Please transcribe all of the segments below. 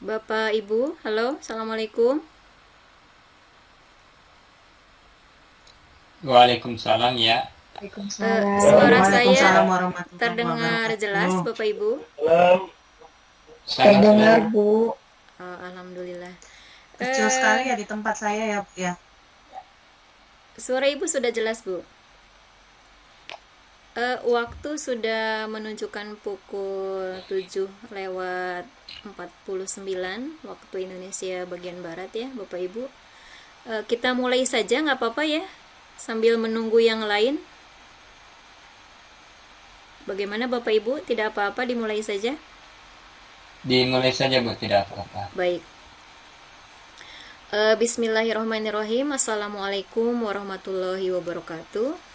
Bapak Ibu, halo, Assalamualaikum. Waalaikumsalam ya. Suara Waalaikumsalam saya warahmatullahi terdengar jelas, wabarakatuh. Bapak Ibu? Sangat Terdengar, jelas. Bu. Oh, Alhamdulillah. Kecil sekali Eh, ya di tempat saya ya, Bu ya. Suara Ibu sudah jelas, Bu. Waktu sudah menunjukkan pukul 7 lewat 49 waktu Indonesia bagian Barat ya, Bapak Ibu. Kita mulai saja, nggak apa-apa ya, sambil menunggu yang lain. Bagaimana Bapak Ibu? Tidak apa-apa, dimulai saja? Dimulai saja Bu, tidak apa-apa. Baik. Bismillahirrahmanirrahim. Assalamualaikum warahmatullahi wabarakatuh.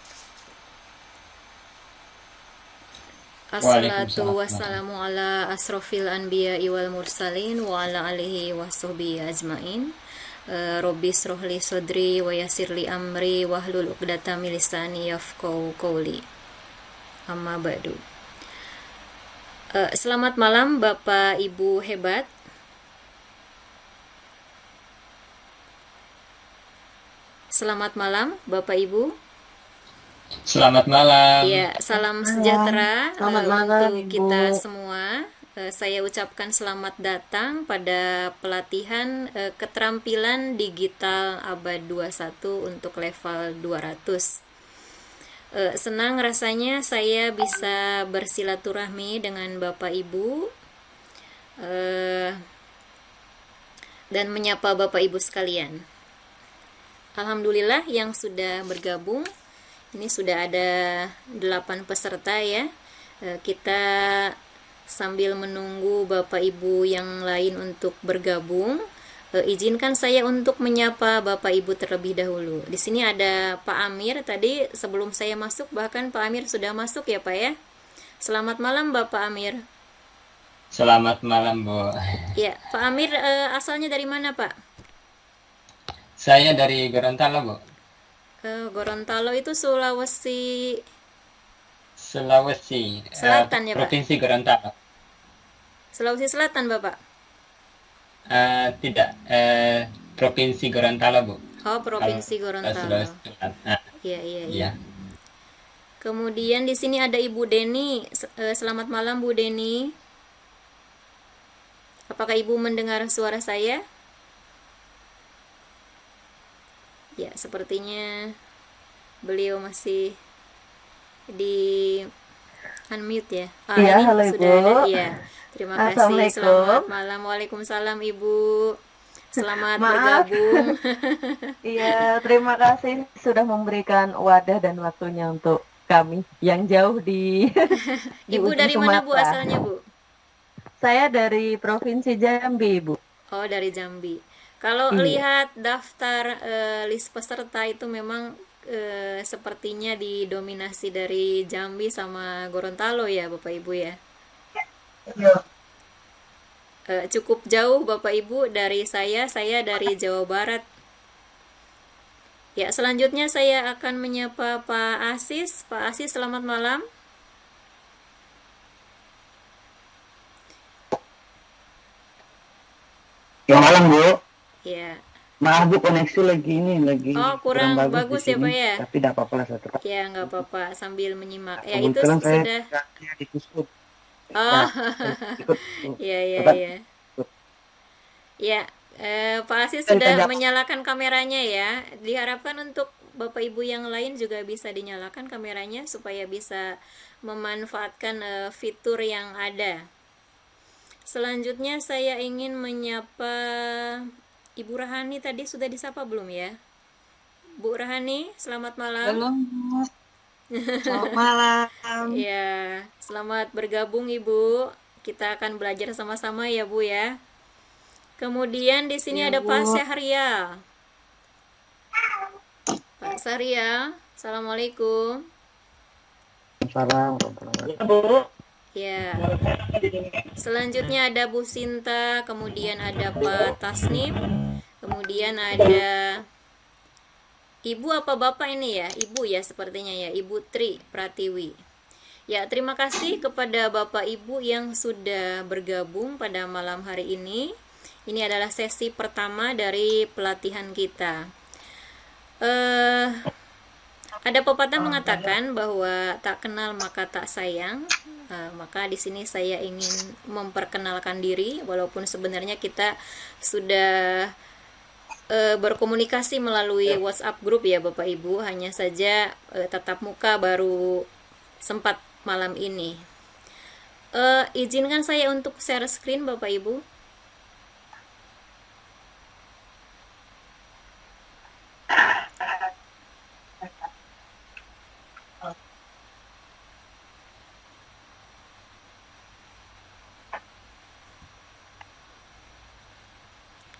Assalatu Waalaikumsalam. wassalamu ala asrofil anbiya wal mursalin wa ala alihi wa sahbihi ajmain. Robbi srohli sodri wa yasirli amri wahlul uqdata min lisani yafqahu qawli. Amma ba'du. Selamat malam Bapak Ibu hebat. Selamat malam Bapak Ibu. Selamat malam. Ya, salam Malam. sejahtera Selamat malam, untuk Ibu. kita semua. Saya ucapkan selamat datang pada pelatihan keterampilan digital abad 21 untuk level 200. Senang rasanya saya bisa bersilaturahmi dengan Bapak Ibu dan menyapa Bapak Ibu sekalian. Alhamdulillah yang sudah bergabung. Ini sudah ada 8 peserta ya. Kita sambil menunggu Bapak Ibu yang lain untuk bergabung, izinkan saya untuk menyapa Bapak Ibu terlebih dahulu. Di sini ada Pak Amir. Tadi sebelum saya masuk bahkan Pak Amir sudah masuk ya Pak ya. Selamat malam Bapak Amir. Selamat malam Bu. Ya, Pak Amir asalnya dari mana Pak? Saya dari Gorontalo Bu. Gorontalo itu Sulawesi Sulawesi, Selatan ya Pak? Provinsi Gorontalo. Sulawesi Selatan Bapak? Tidak, Provinsi Gorontalo Bu. Oh, Kalau Provinsi Gorontalo. Sulawesi Selatan. Iya, iya, iya. Iya. Kemudian di sini ada Ibu Deni. Selamat malam Bu Deni. Apakah Ibu mendengar suara saya? Ya, sepertinya beliau masih di unmute ya. Iya, Ini halo, sudah Ibu. ada. Iya. Terima kasih. Assalamualaikum. Selamat malam. Waalaikumsalam Ibu. Selamat Maaf. bergabung. Iya, terima kasih sudah memberikan wadah dan waktunya untuk kami yang jauh di di Ibu ujung dari mana Bu Sumatera. asalnya Bu? Saya dari Provinsi Jambi, Bu. Oh, dari Jambi. Kalau Iya. lihat daftar list peserta itu memang sepertinya didominasi dari Jambi sama Gorontalo ya Bapak Ibu ya. Cukup jauh Bapak Ibu dari saya dari Jawa Barat. Ya, selanjutnya saya akan menyapa Pak Asis. Pak Asis, selamat malam. Ya malam Bu, Ya. maaf Bu koneksi lagi Oh, kurang bagus di ya sini, Pak ya. tapi tidak apa-apa lah saya tetap. Ya, nggak apa-apa sambil menyimak. Ya, itu Kebetulan saya sudah. berada di Kusut. Oh, Ya, saya ikut Bu. iya, iya, Tetap iya. ikut. Ya, Pak Asis Saya sudah ditajak. menyalakan kameranya ya. Diharapkan untuk Bapak Ibu yang lain juga bisa dinyalakan kameranya supaya bisa memanfaatkan fitur yang ada. Selanjutnya saya ingin menyapa Ibu Rahani. Tadi sudah disapa belum ya? Bu Rahani, selamat malam. Belum, Bu. Selamat malam. Ya, selamat bergabung Ibu. Kita akan belajar sama-sama ya Bu ya. Kemudian di sini Iya, ada Pak Bu. Syahrial. Pak Syahrial, Assalamualaikum. Salam. Ya. Selanjutnya ada Bu Sinta, kemudian ada Pak Tasnim, kemudian ada Ibu apa Bapak ini ya? Ibu ya sepertinya ya, Ibu Tri Pratiwi. Ya, terima kasih kepada Bapak Ibu yang sudah bergabung pada malam hari ini. Ini adalah sesi pertama dari pelatihan kita. Ada pepatah mengatakan bahwa tak kenal maka tak sayang. Maka di sini saya ingin memperkenalkan diri, walaupun sebenarnya kita sudah berkomunikasi melalui WhatsApp grup ya Bapak Ibu, hanya saja tatap muka baru sempat malam ini. Izinkan saya untuk share screen Bapak Ibu.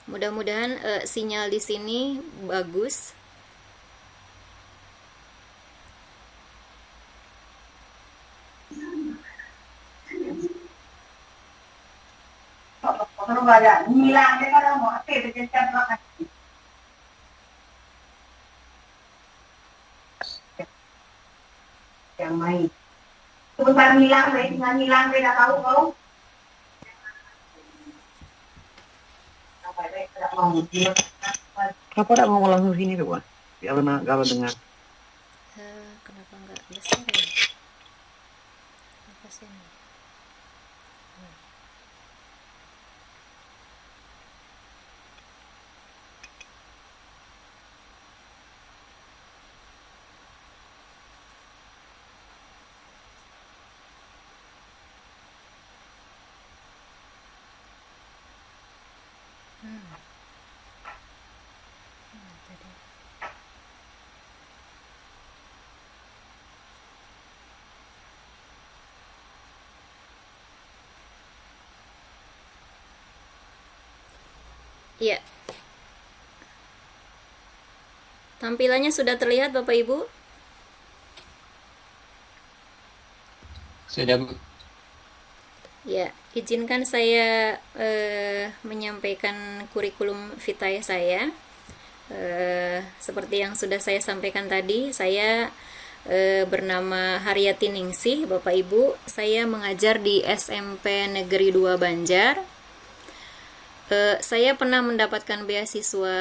Mudah-mudahan sinyal di sini bagus. Yang main. Sebentar hilang deh, tinggal hilang deh, dah tahu kau. Kenapa tidak ngomong langsung sini tuh, Pak? Kalau dengar. Kenapa nggak besar ya? Apa sih ini? Tadi. Iya. Tampilannya sudah terlihat Bapak Ibu? Sudah, Bu. Ya, izinkan saya menyampaikan kurikulum vitae saya. Seperti yang sudah saya sampaikan tadi, saya bernama Haryati Ningsih, Bapak Ibu. Saya mengajar di SMP Negeri 2 Banjar. Saya pernah mendapatkan beasiswa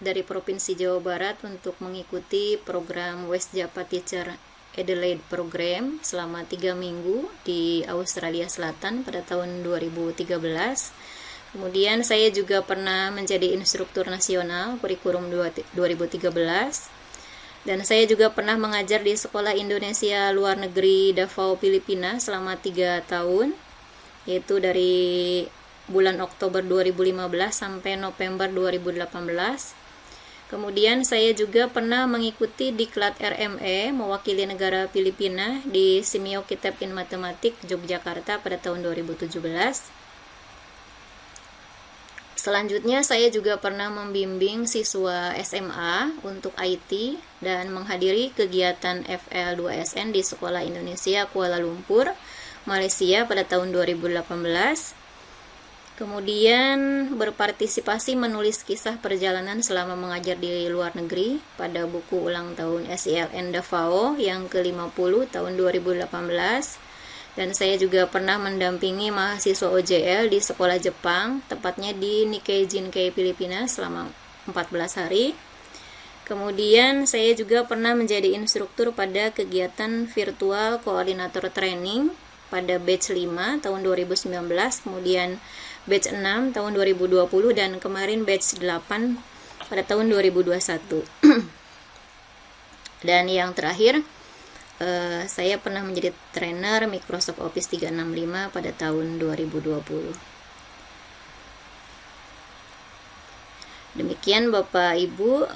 dari Provinsi Jawa Barat untuk mengikuti program West Java Teacher Adelaide Program selama 3 minggu di Australia Selatan pada tahun 2013. Kemudian saya juga pernah menjadi instruktur nasional kurikulum 2013. Dan saya juga pernah mengajar di Sekolah Indonesia Luar Negeri Davao, Filipina selama 3 tahun, yaitu dari bulan Oktober 2015 sampai November 2018. Kemudian saya juga pernah mengikuti diklat RME mewakili negara Filipina di Simeo Kitab in Matematik Yogyakarta pada tahun 2017. Selanjutnya saya juga pernah membimbing siswa SMA untuk IT dan menghadiri kegiatan FL2SN di Sekolah Indonesia Kuala Lumpur, Malaysia pada tahun 2018. Kemudian berpartisipasi menulis kisah perjalanan selama mengajar di luar negeri pada buku ulang tahun SILN Davao yang ke-50 tahun 2018. Dan saya juga pernah mendampingi mahasiswa OJL di sekolah Jepang, tepatnya di Nikkei Jinkei Filipina selama 14 hari. Kemudian saya juga pernah menjadi instruktur pada kegiatan virtual koordinator training pada batch 5 tahun 2019, kemudian batch 6 tahun 2020, dan kemarin batch 8 pada tahun 2021. Dan yang terakhir, saya pernah menjadi trainer Microsoft Office 365 pada tahun 2020. Demikian Bapak Ibu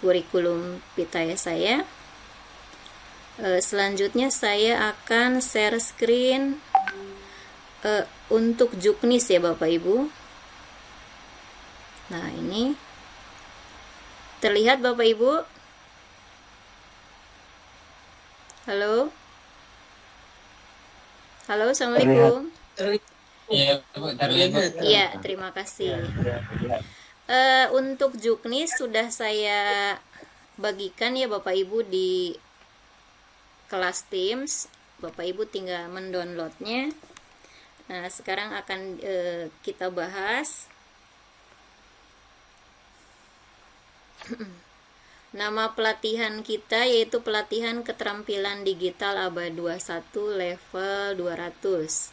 kurikulum vitae saya. Selanjutnya saya akan share screen untuk Juknis ya Bapak Ibu. Nah, ini terlihat Bapak Ibu? Halo? Halo, Assalamualaikum. Iya, Bu, terlihat, Bu. Iya, terima kasih. Untuk Juknis sudah saya bagikan ya Bapak Ibu di kelas Teams. Bapak Ibu tinggal mendownloadnya. Nah, sekarang akan kita bahas nama pelatihan kita, yaitu pelatihan keterampilan digital ABA 21 level 200.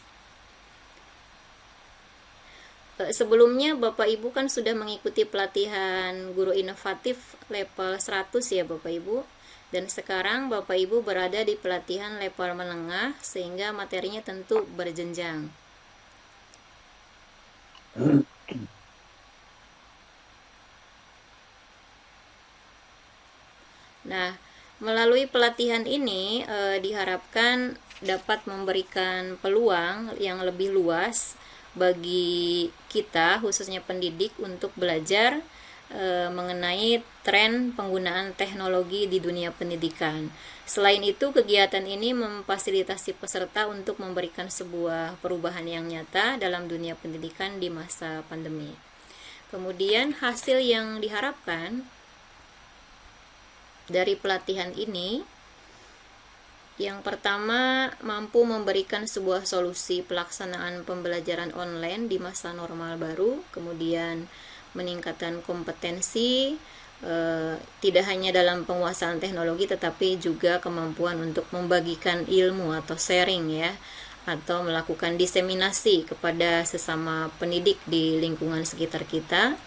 Sebelumnya Bapak Ibu kan sudah mengikuti pelatihan guru inovatif level 100 ya Bapak Ibu. Dan sekarang Bapak Ibu berada di pelatihan level menengah, sehingga materinya tentu berjenjang. Nah, melalui pelatihan ini diharapkan dapat memberikan peluang yang lebih luas bagi kita, khususnya pendidik, untuk belajar mengenai tren penggunaan teknologi di dunia pendidikan. Selain itu, kegiatan ini memfasilitasi peserta untuk memberikan sebuah perubahan yang nyata dalam dunia pendidikan di masa pandemi. Kemudian hasil yang diharapkan dari pelatihan ini, yang pertama, mampu memberikan sebuah solusi pelaksanaan pembelajaran online di masa normal baru. Kemudian meningkatkan kompetensi tidak hanya dalam penguasaan teknologi, tetapi juga kemampuan untuk membagikan ilmu atau sharing ya, atau melakukan diseminasi kepada sesama pendidik di lingkungan sekitar kita.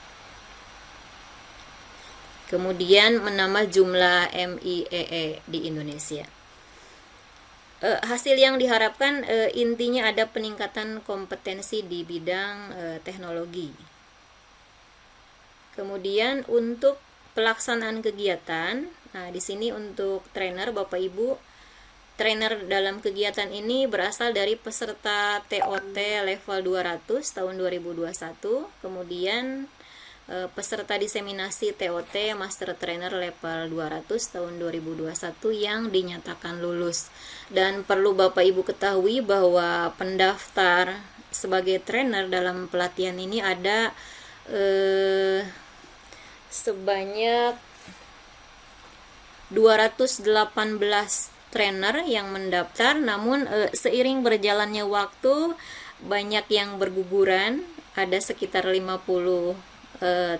Kemudian menambah jumlah MIEE di Indonesia. Hasil yang diharapkan intinya ada peningkatan kompetensi di bidang teknologi. Kemudian untuk pelaksanaan kegiatan, nah di sini untuk trainer Bapak Ibu, trainer dalam kegiatan ini berasal dari peserta TOT level 200 tahun 2021, kemudian peserta diseminasi TOT Master Trainer level 200 tahun 2021 yang dinyatakan lulus. Dan perlu Bapak Ibu ketahui bahwa pendaftar sebagai trainer dalam pelatihan ini ada sebanyak 218 trainer yang mendaftar, namun seiring berjalannya waktu banyak yang berguguran, ada sekitar 50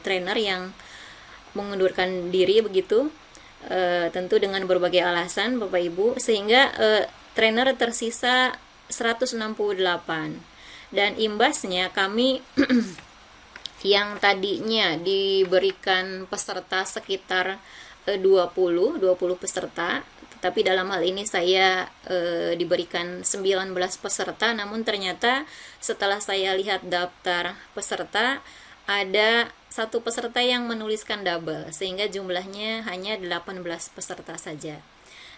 trainer yang mengundurkan diri begitu, tentu dengan berbagai alasan Bapak Ibu, sehingga trainer tersisa 168. Dan imbasnya kami yang tadinya diberikan peserta sekitar 20 peserta, tetapi dalam hal ini saya diberikan 19 peserta, namun ternyata setelah saya lihat daftar peserta, ada satu peserta yang menuliskan double, sehingga jumlahnya hanya 18 peserta saja.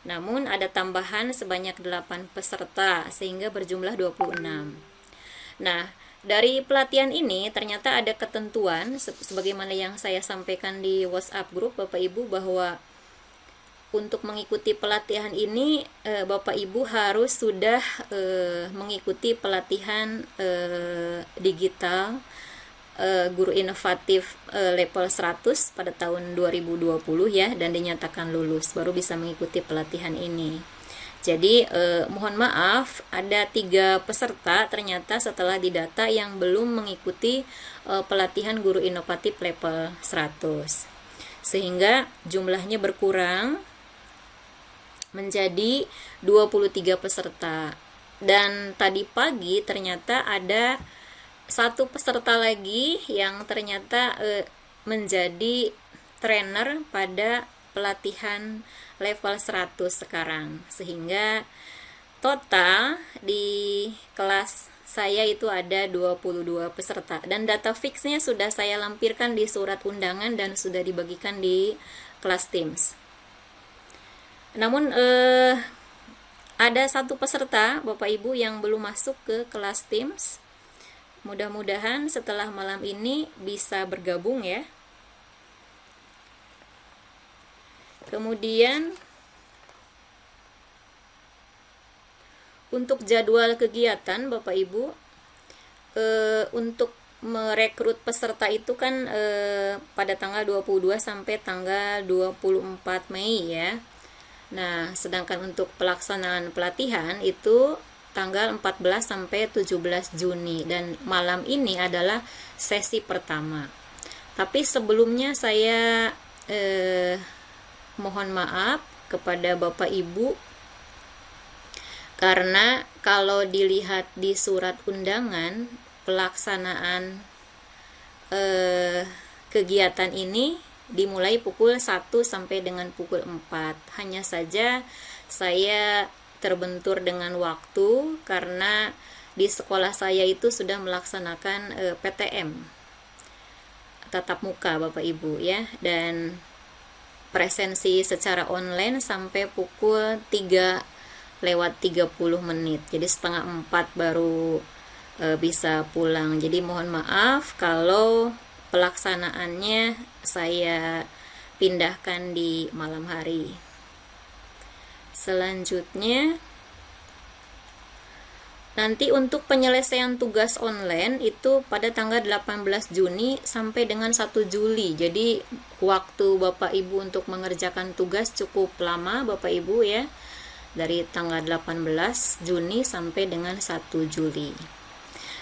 Namun ada tambahan sebanyak 8 peserta, sehingga berjumlah 26. Nah, dari pelatihan ini ternyata ada ketentuan sebagaimana yang saya sampaikan di WhatsApp grup Bapak Ibu, bahwa untuk mengikuti pelatihan ini Bapak Ibu harus sudah mengikuti pelatihan digital guru inovatif level 100 pada tahun 2020 ya, dan dinyatakan lulus, baru bisa mengikuti pelatihan ini. Jadi mohon maaf, ada 3 peserta ternyata setelah didata yang belum mengikuti pelatihan guru inovatif level 100, sehingga jumlahnya berkurang menjadi 23 peserta. Dan tadi pagi ternyata ada 1 peserta lagi yang ternyata menjadi trainer pada pelatihan level 100 sekarang, sehingga total di kelas saya itu ada 22 peserta, dan data fixnya sudah saya lampirkan di surat undangan dan sudah dibagikan di kelas Teams. Namun ada 1 peserta Bapak Ibu yang belum masuk ke kelas Teams. Mudah-mudahan setelah malam ini bisa bergabung ya. Kemudian untuk jadwal kegiatan Bapak Ibu, untuk merekrut peserta itu kan pada tanggal 22 sampai tanggal 24 Mei ya. Nah, sedangkan untuk pelaksanaan pelatihan itu tanggal 14 sampai 17 Juni dan malam ini adalah sesi pertama. Tapi sebelumnya saya mohon maaf kepada Bapak Ibu karena kalau dilihat di surat undangan pelaksanaan kegiatan ini dimulai pukul 1 sampai dengan pukul 4. Hanya saja saya terbentur dengan waktu karena di sekolah saya itu sudah melaksanakan PTM tatap muka Bapak Ibu ya, dan presensi secara online sampai pukul 3:30 menit. Jadi setengah 4 baru bisa pulang. Jadi mohon maaf kalau pelaksanaannya saya pindahkan di malam hari. Selanjutnya nanti untuk penyelesaian tugas online itu pada tanggal 18 Juni sampai dengan 1 Juli. Jadi waktu Bapak Ibu untuk mengerjakan tugas cukup lama Bapak Ibu ya. Dari tanggal 18 Juni sampai dengan 1 Juli.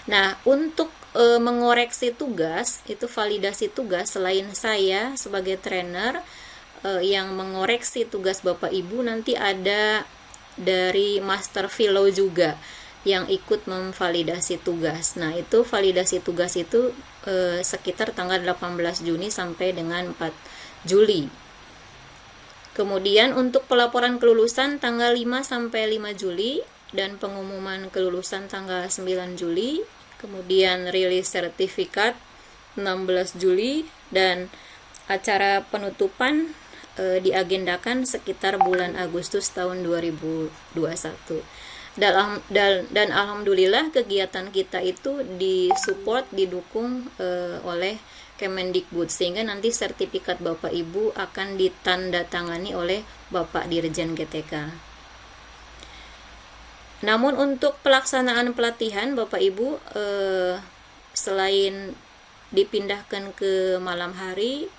Nah, untuk mengoreksi tugas, itu validasi tugas selain saya sebagai trainer yang mengoreksi tugas Bapak Ibu, nanti ada dari Master Philo juga yang ikut memvalidasi tugas. Nah, itu validasi tugas itu sekitar tanggal 18 Juni sampai dengan 4 Juli. Kemudian untuk pelaporan kelulusan tanggal 5 sampai 5 Juli dan pengumuman kelulusan tanggal 9 Juli. Kemudian rilis sertifikat 16 Juli dan acara penutupan diagendakan sekitar bulan Agustus tahun 2021. Dan alhamdulillah kegiatan kita itu disupport, didukung oleh Kemendikbud, sehingga nanti sertifikat Bapak Ibu akan ditandatangani oleh Bapak Dirjen GTK. Namun untuk pelaksanaan pelatihan Bapak Ibu selain dipindahkan ke malam hari,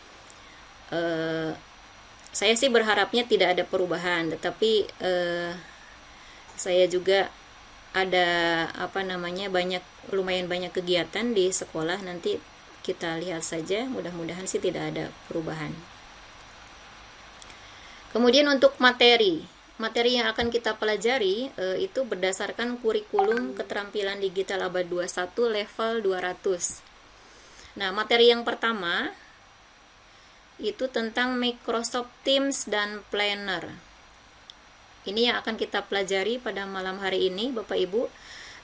saya sih berharapnya tidak ada perubahan, tetapi saya juga ada lumayan banyak kegiatan di sekolah. Nanti kita lihat saja, mudah-mudahan sih tidak ada perubahan. Kemudian untuk materi yang akan kita pelajari itu berdasarkan kurikulum keterampilan digital abad 21 level 200. Nah, materi yang pertama itu tentang Microsoft Teams dan Planner. Ini yang akan kita pelajari pada malam hari ini Bapak Ibu.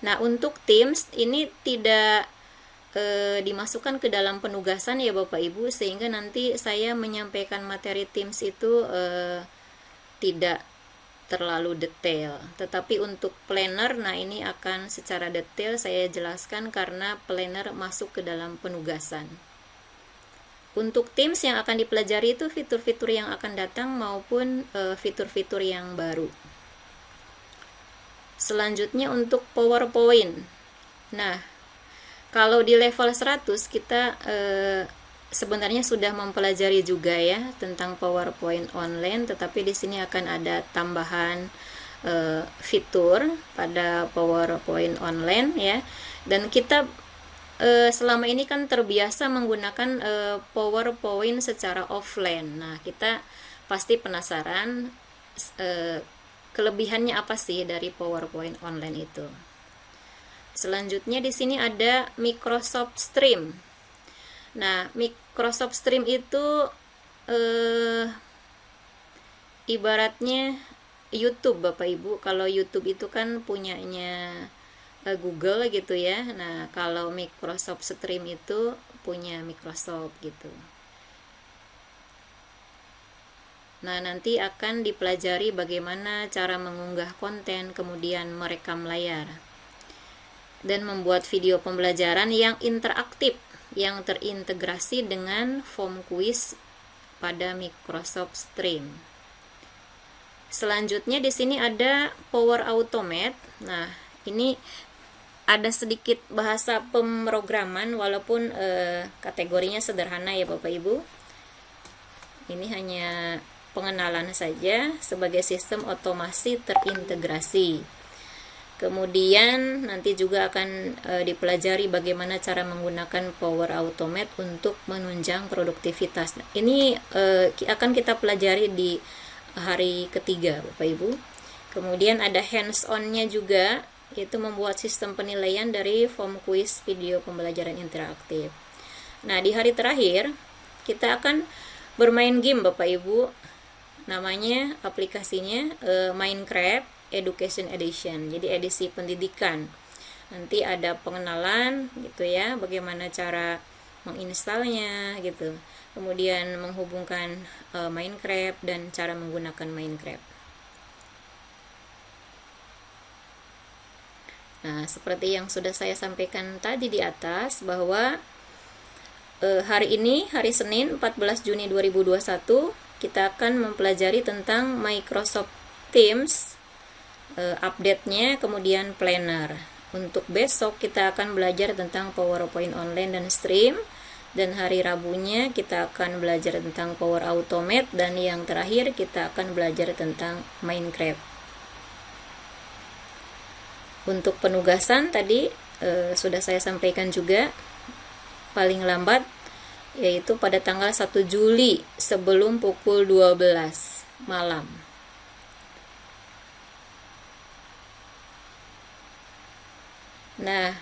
Nah, untuk Teams ini tidak dimasukkan ke dalam penugasan ya Bapak Ibu, sehingga nanti saya menyampaikan materi Teams itu tidak terlalu detail. Tetapi untuk Planner, nah ini akan secara detail saya jelaskan karena Planner masuk ke dalam penugasan. Untuk Teams yang akan dipelajari itu fitur-fitur yang akan datang maupun fitur-fitur yang baru. Selanjutnya untuk PowerPoint. Nah, kalau di level 100 kita sebenarnya sudah mempelajari juga ya tentang PowerPoint online, tetapi di sini akan ada tambahan fitur pada PowerPoint online ya. Dan kita selama ini kan terbiasa menggunakan PowerPoint secara offline. Nah, kita pasti penasaran kelebihannya apa sih dari PowerPoint online itu. Selanjutnya di sini ada Microsoft Stream. Nah, Microsoft Stream itu ibaratnya YouTube Bapak Ibu. Kalau YouTube itu kan punyanya Google gitu ya. Nah, kalau Microsoft Stream itu punya Microsoft gitu. Nah, nanti akan dipelajari bagaimana cara mengunggah konten, kemudian merekam layar, dan membuat video pembelajaran yang interaktif, yang terintegrasi dengan form quiz pada Microsoft Stream. Selanjutnya di sini ada Power Automate. Nah, ini ada sedikit bahasa pemrograman walaupun kategorinya sederhana ya Bapak Ibu. Ini hanya pengenalan saja sebagai sistem otomasi terintegrasi. Kemudian nanti juga akan dipelajari bagaimana cara menggunakan Power Automate untuk menunjang produktivitas. Ini akan kita pelajari di hari ketiga, Bapak Ibu. Kemudian ada hands-on-nya juga, yaitu membuat sistem penilaian dari form quiz video pembelajaran interaktif. Nah, di hari terakhir kita akan bermain game, Bapak Ibu. Namanya aplikasinya Minecraft Education Edition, jadi edisi pendidikan. Nanti ada pengenalan gitu ya, bagaimana cara menginstalnya gitu. Kemudian menghubungkan Minecraft dan cara menggunakan Minecraft. Nah, seperti yang sudah saya sampaikan tadi di atas, bahwa hari ini, hari Senin 14 Juni 2021, kita akan mempelajari tentang Microsoft Teams, update-nya, kemudian planner. Untuk besok kita akan belajar tentang PowerPoint online dan stream, dan hari Rabunya kita akan belajar tentang Power Automate, dan yang terakhir kita akan belajar tentang Minecraft. Untuk penugasan tadi sudah saya sampaikan juga, paling lambat yaitu pada tanggal 1 Juli sebelum pukul 12 malam. Nah,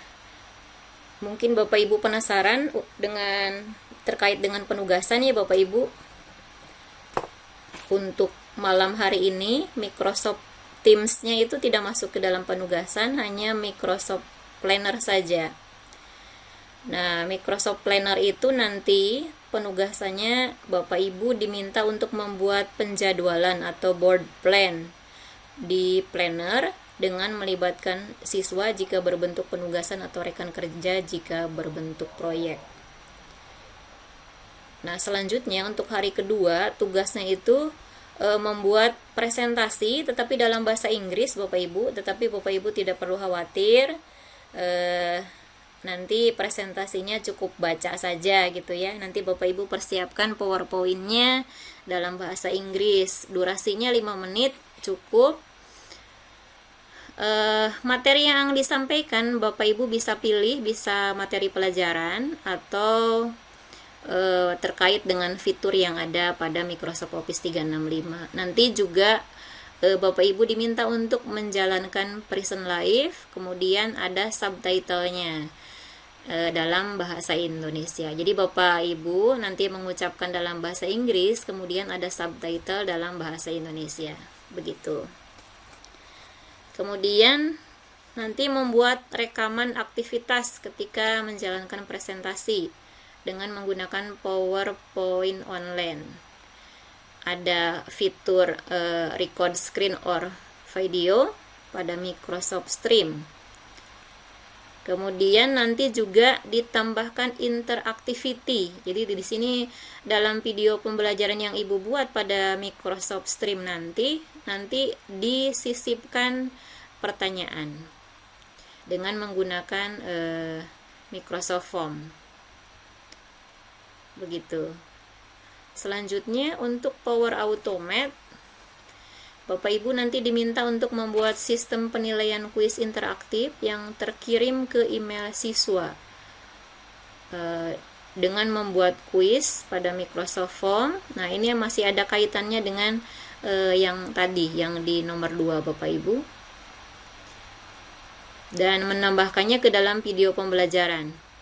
mungkin Bapak Ibu penasaran terkait dengan penugasan ya Bapak Ibu. Untuk malam hari ini Microsoft Teams-nya itu tidak masuk ke dalam penugasan, hanya Microsoft Planner saja. Nah, Microsoft Planner itu nanti penugasannya Bapak Ibu diminta untuk membuat penjadwalan atau board plan di Planner dengan melibatkan siswa jika berbentuk penugasan atau rekan kerja jika berbentuk proyek. Nah, selanjutnya untuk hari kedua tugasnya itu membuat presentasi tetapi dalam bahasa Inggris Bapak Ibu, tetapi Bapak Ibu tidak perlu khawatir, nanti presentasinya cukup baca saja gitu ya. Nanti Bapak Ibu persiapkan PowerPoint-nya dalam bahasa Inggris, durasinya 5 menit cukup. Materi yang disampaikan Bapak Ibu bisa pilih, bisa materi pelajaran atau terkait dengan fitur yang ada pada Microsoft Office 365. Nanti juga Bapak Ibu diminta untuk menjalankan present live, kemudian ada subtitlenya dalam bahasa Indonesia. Jadi Bapak Ibu nanti mengucapkan dalam bahasa Inggris, kemudian ada subtitle dalam bahasa Indonesia. Begitu. Kemudian nanti membuat rekaman aktivitas ketika menjalankan presentasi dengan menggunakan PowerPoint online. Ada fitur record screen or video pada Microsoft Stream. Kemudian nanti juga ditambahkan interactivity. Jadi di sini dalam video pembelajaran yang Ibu buat pada Microsoft Stream nanti disisipkan pertanyaan dengan menggunakan Microsoft Form. Begitu. Selanjutnya untuk Power Automate, Bapak Ibu nanti diminta untuk membuat sistem penilaian kuis interaktif yang terkirim ke email siswa dengan membuat kuis pada Microsoft Form. Nah, ini masih ada kaitannya dengan yang tadi, yang di nomor 2 Bapak Ibu. Dan menambahkannya ke dalam video pembelajaran.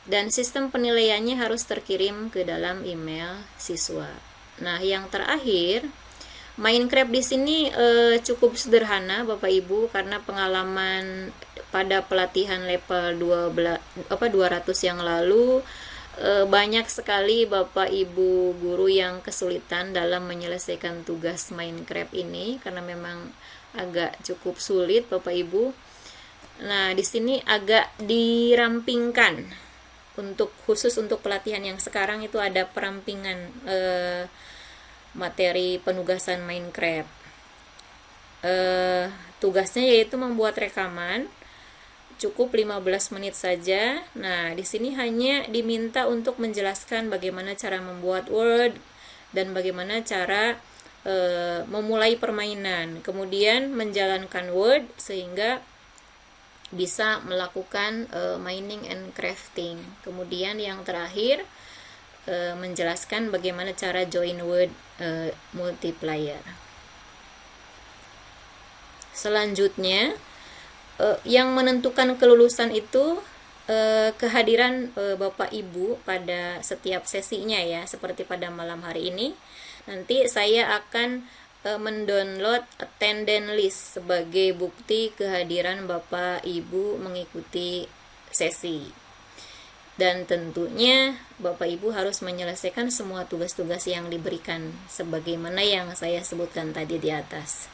Dan sistem penilaiannya harus terkirim ke dalam email siswa. Nah, yang terakhir, Minecraft di sini cukup sederhana Bapak Ibu, karena pengalaman pada pelatihan level 200 yang lalu banyak sekali Bapak Ibu guru yang kesulitan dalam menyelesaikan tugas Minecraft ini karena memang agak cukup sulit Bapak Ibu. Nah, di sini agak dirampingkan. Khusus untuk pelatihan yang sekarang itu ada perampingan materi penugasan Minecraft. Tugasnya yaitu membuat rekaman, cukup 15 menit saja. Nah, di sini hanya diminta untuk menjelaskan bagaimana cara membuat Word dan bagaimana cara memulai permainan, kemudian menjalankan Word sehingga bisa melakukan mining and crafting. Kemudian yang terakhir menjelaskan bagaimana cara join word multiplier. Selanjutnya yang menentukan kelulusan itu kehadiran Bapak Ibu pada setiap sesinya ya, seperti pada malam hari ini. Nanti saya akan mendownload attendance list sebagai bukti kehadiran Bapak Ibu mengikuti sesi. Dan tentunya Bapak Ibu harus menyelesaikan semua tugas-tugas yang diberikan sebagaimana yang saya sebutkan tadi di atas.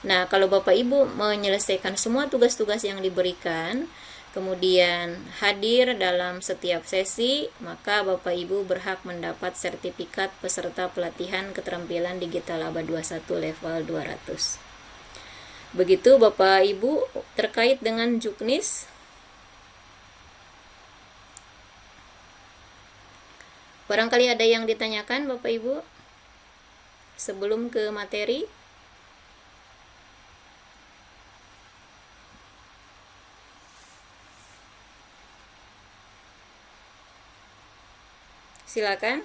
Nah, kalau Bapak Ibu menyelesaikan semua tugas-tugas yang diberikan, kemudian hadir dalam setiap sesi, maka Bapak Ibu berhak mendapat sertifikat peserta pelatihan keterampilan digital ABA 21 level 200. Begitu Bapak Ibu terkait dengan Juknis. Barangkali ada yang ditanyakan Bapak Ibu sebelum ke materi? Silakan.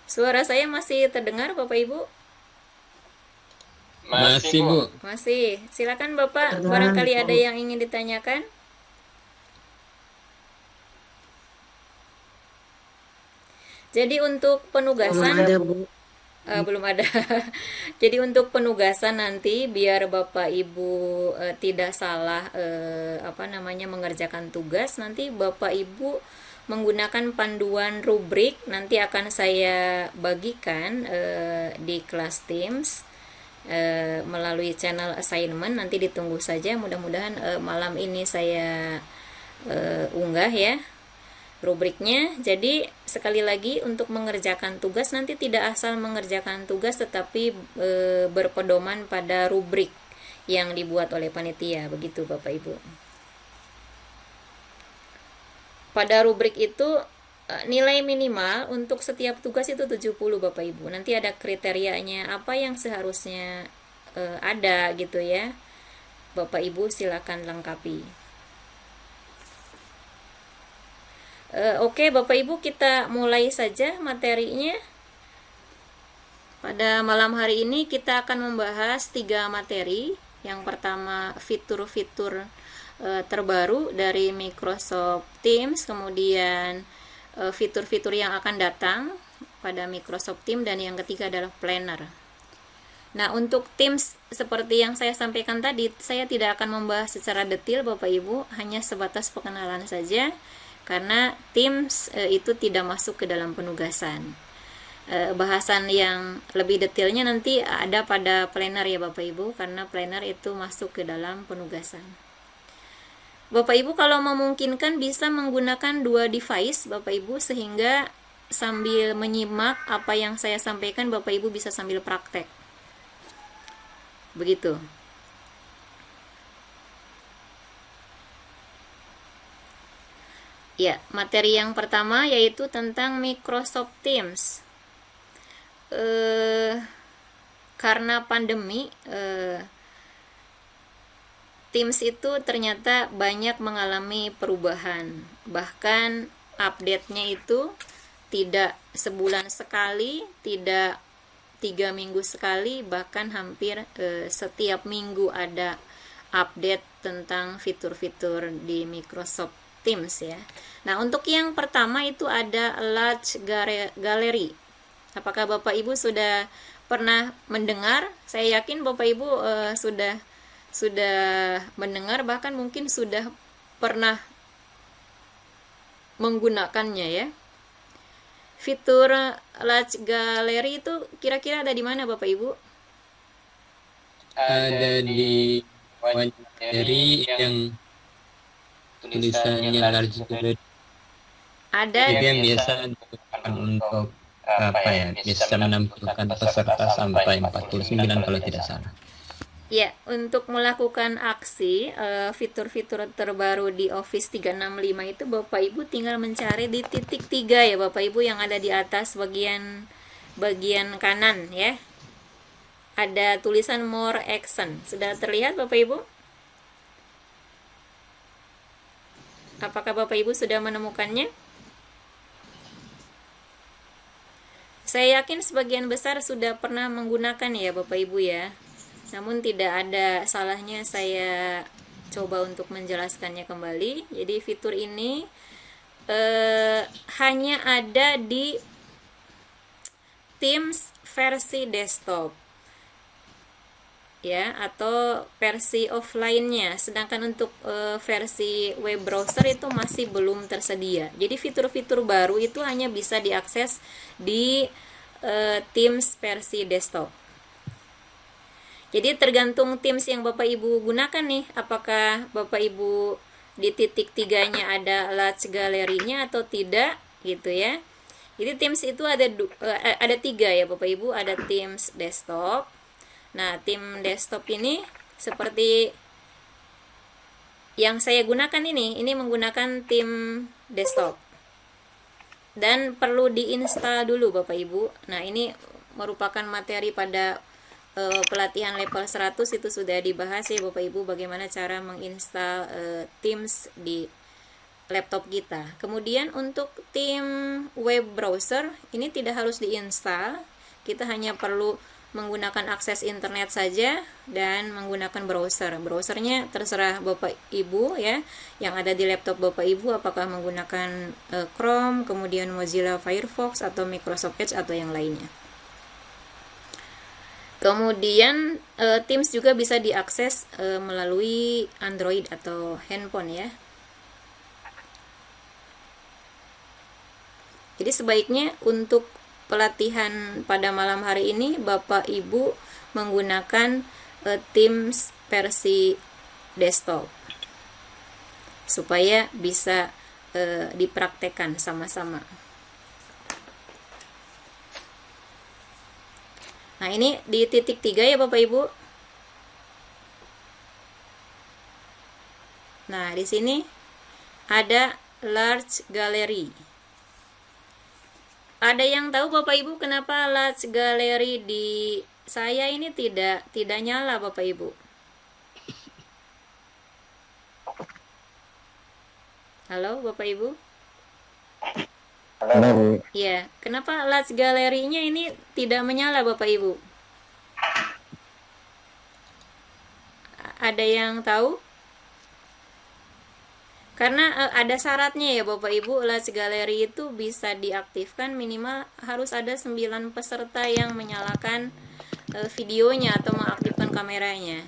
Suara saya masih terdengar Bapak Ibu? Masih, Bu. Masih. Silakan Bapak, barangkali ada yang ingin ditanyakan. Jadi untuk penugasan belum ada. Jadi untuk penugasan nanti biar Bapak Ibu tidak salah mengerjakan tugas, nanti Bapak Ibu menggunakan panduan rubrik nanti akan saya bagikan di kelas Teams melalui channel assignment. Nanti ditunggu saja, mudah-mudahan malam ini saya unggah ya rubriknya. Jadi sekali lagi untuk mengerjakan tugas nanti tidak asal mengerjakan tugas, tetapi berpedoman pada rubrik yang dibuat oleh panitia, begitu Bapak Ibu. Pada rubrik itu nilai minimal untuk setiap tugas itu 70 Bapak Ibu. Nanti ada kriterianya apa yang seharusnya ada gitu ya. Bapak Ibu silakan lengkapi. Oke Bapak Ibu, kita mulai saja materinya. Pada malam hari ini kita akan membahas 3 materi. Yang pertama fitur-fitur terbaru dari Microsoft Teams, kemudian fitur-fitur yang akan datang pada Microsoft Teams, dan yang ketiga adalah Planner. Nah, untuk Teams seperti yang saya sampaikan tadi, saya tidak akan membahas secara detail Bapak Ibu, hanya sebatas pengenalan saja. Karena Teams itu tidak masuk ke dalam penugasan. Bahasan yang lebih detailnya nanti ada pada Planner ya Bapak Ibu, karena Planner itu masuk ke dalam penugasan. Bapak Ibu kalau memungkinkan bisa menggunakan 2 device Bapak Ibu, sehingga sambil menyimak apa yang saya sampaikan Bapak Ibu bisa sambil praktek. Begitu. Ya, materi yang pertama yaitu tentang Microsoft Teams. Karena pandemi, Teams itu ternyata banyak mengalami perubahan. Bahkan update-nya itu tidak sebulan sekali, tidak 3 minggu sekali, bahkan hampir setiap minggu ada update tentang fitur-fitur di Microsoft Teams ya. Nah, untuk yang pertama itu ada Large Gallery. Apakah Bapak Ibu sudah pernah mendengar? Saya yakin Bapak Ibu sudah mendengar, bahkan mungkin sudah pernah menggunakannya ya. Fitur Large Gallery itu kira-kira ada di mana Bapak Ibu? Ada di materi yang tulisannya large gallery. Ada. Itu yang biasa digunakan untuk bisa menampilkan peserta sampai 49 kalau tidak salah. Ya, untuk melakukan aksi fitur-fitur terbaru di Office 365 itu Bapak Ibu tinggal mencari di titik 3 ya Bapak Ibu, yang ada di atas bagian bagian kanan ya. Ada tulisan more action. Sudah terlihat Bapak Ibu? Apakah Bapak Ibu sudah menemukannya? Saya yakin sebagian besar sudah pernah menggunakan ya Bapak Ibu ya. Namun tidak ada salahnya saya coba untuk menjelaskannya kembali. Jadi fitur ini hanya ada di Teams versi desktop ya, atau versi offline-nya. Sedangkan untuk versi web browser itu masih belum tersedia. Jadi fitur-fitur baru itu hanya bisa diakses di Teams versi desktop. Jadi tergantung Teams yang Bapak Ibu gunakan nih, apakah Bapak Ibu di titik 3-nya ada large gallery-nya atau tidak gitu ya. Jadi Teams itu ada 3 ya Bapak Ibu, ada Teams desktop. Nah, tim desktop ini seperti yang saya gunakan ini menggunakan tim desktop. Dan perlu diinstal dulu Bapak Ibu. Nah, ini merupakan materi pada pelatihan level 100 itu sudah dibahas ya Bapak Ibu, bagaimana cara menginstal Teams di laptop kita. Kemudian untuk tim web browser ini tidak harus diinstal. Kita hanya perlu menggunakan akses internet saja dan menggunakan browser. Browsernya terserah Bapak Ibu ya, yang ada di laptop Bapak Ibu, apakah menggunakan Chrome, kemudian Mozilla Firefox atau Microsoft Edge atau yang lainnya. Kemudian Teams juga bisa diakses melalui Android atau handphone ya. Jadi sebaiknya untuk pelatihan pada malam hari ini Bapak Ibu menggunakan Teams versi desktop supaya bisa dipraktekkan sama-sama. Nah, ini di titik 3 ya Bapak Ibu. Nah, di sini ada large gallery. Ada yang tahu Bapak Ibu kenapa large gallery di saya ini tidak nyala Bapak Ibu? Halo Bapak Ibu? Halo. Ya, kenapa large gallery-nya ini tidak menyala Bapak Ibu? Ada yang tahu? Karena ada syaratnya ya Bapak Ibu, large gallery itu bisa diaktifkan minimal harus ada 9 peserta yang menyalakan videonya atau mengaktifkan kameranya.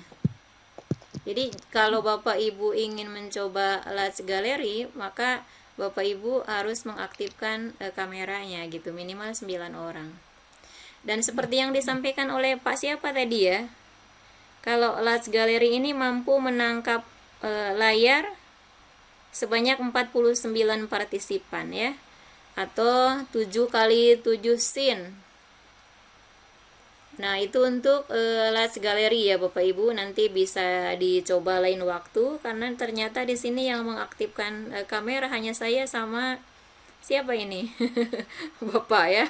Jadi kalau Bapak Ibu ingin mencoba large gallery, maka Bapak Ibu harus mengaktifkan kameranya gitu, minimal 9 orang. Dan seperti yang disampaikan oleh Pak siapa tadi ya, kalau large gallery ini mampu menangkap layar sebanyak 49 partisipan ya, atau 7 kali 7 scene. Nah, itu untuk large gallery ya Bapak Ibu, nanti bisa dicoba lain waktu karena ternyata di sini yang mengaktifkan kamera hanya saya sama siapa ini? Bapak ya.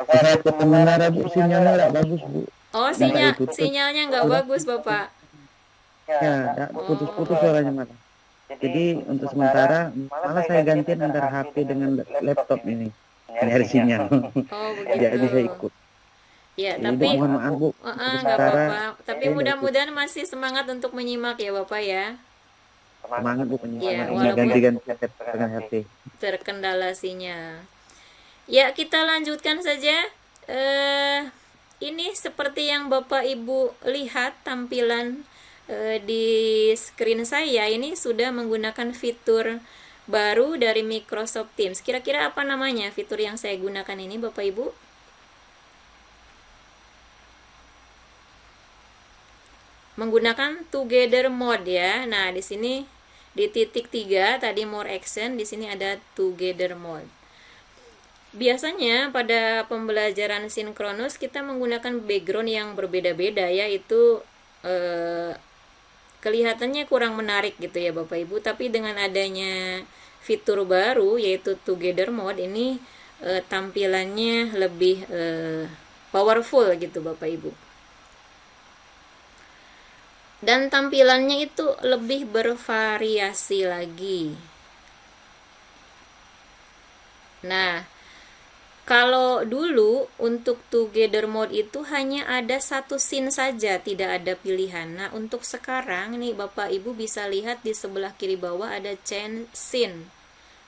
Saya menara Bu, sinyalnya nggak bagus Bu. Oh, sinyalnya nggak bagus Bapak. Ya, putus-putus suaranya malah. Jadi untuk sementara malah saya gantian antara HP dengan laptop ini. Nyari sinyal. Oh, Jadi begitu. saya ikut. Ya, Jadi tapi mohon maaf Bu. nggak apa-apa. Tapi mudah-mudahan masih semangat untuk menyimak ya Bapak ya. Semangat Bu Ya, penyimpanan. Ini walaupun ganti-ganti dengan HP. terkendala sinyal. Ya, kita lanjutkan saja. Ini seperti yang Bapak Ibu lihat tampilan di screen saya ini sudah menggunakan fitur baru dari Microsoft Teams. Kira-kira apa namanya fitur yang saya gunakan ini Bapak Ibu? Menggunakan Together Mode ya. Nah, di sini di titik 3 tadi more action, di sini ada Together Mode. Biasanya pada pembelajaran sinkronus kita menggunakan background yang berbeda-beda ya, itu kelihatannya kurang menarik gitu ya Bapak Ibu, tapi dengan adanya fitur baru yaitu Together Mode ini tampilannya lebih powerful gitu Bapak Ibu. Dan tampilannya itu lebih bervariasi lagi. Nah, kalau dulu untuk together mode itu hanya ada satu scene saja, tidak ada pilihan. Nah, untuk sekarang nih Bapak Ibu bisa lihat di sebelah kiri bawah ada change scene.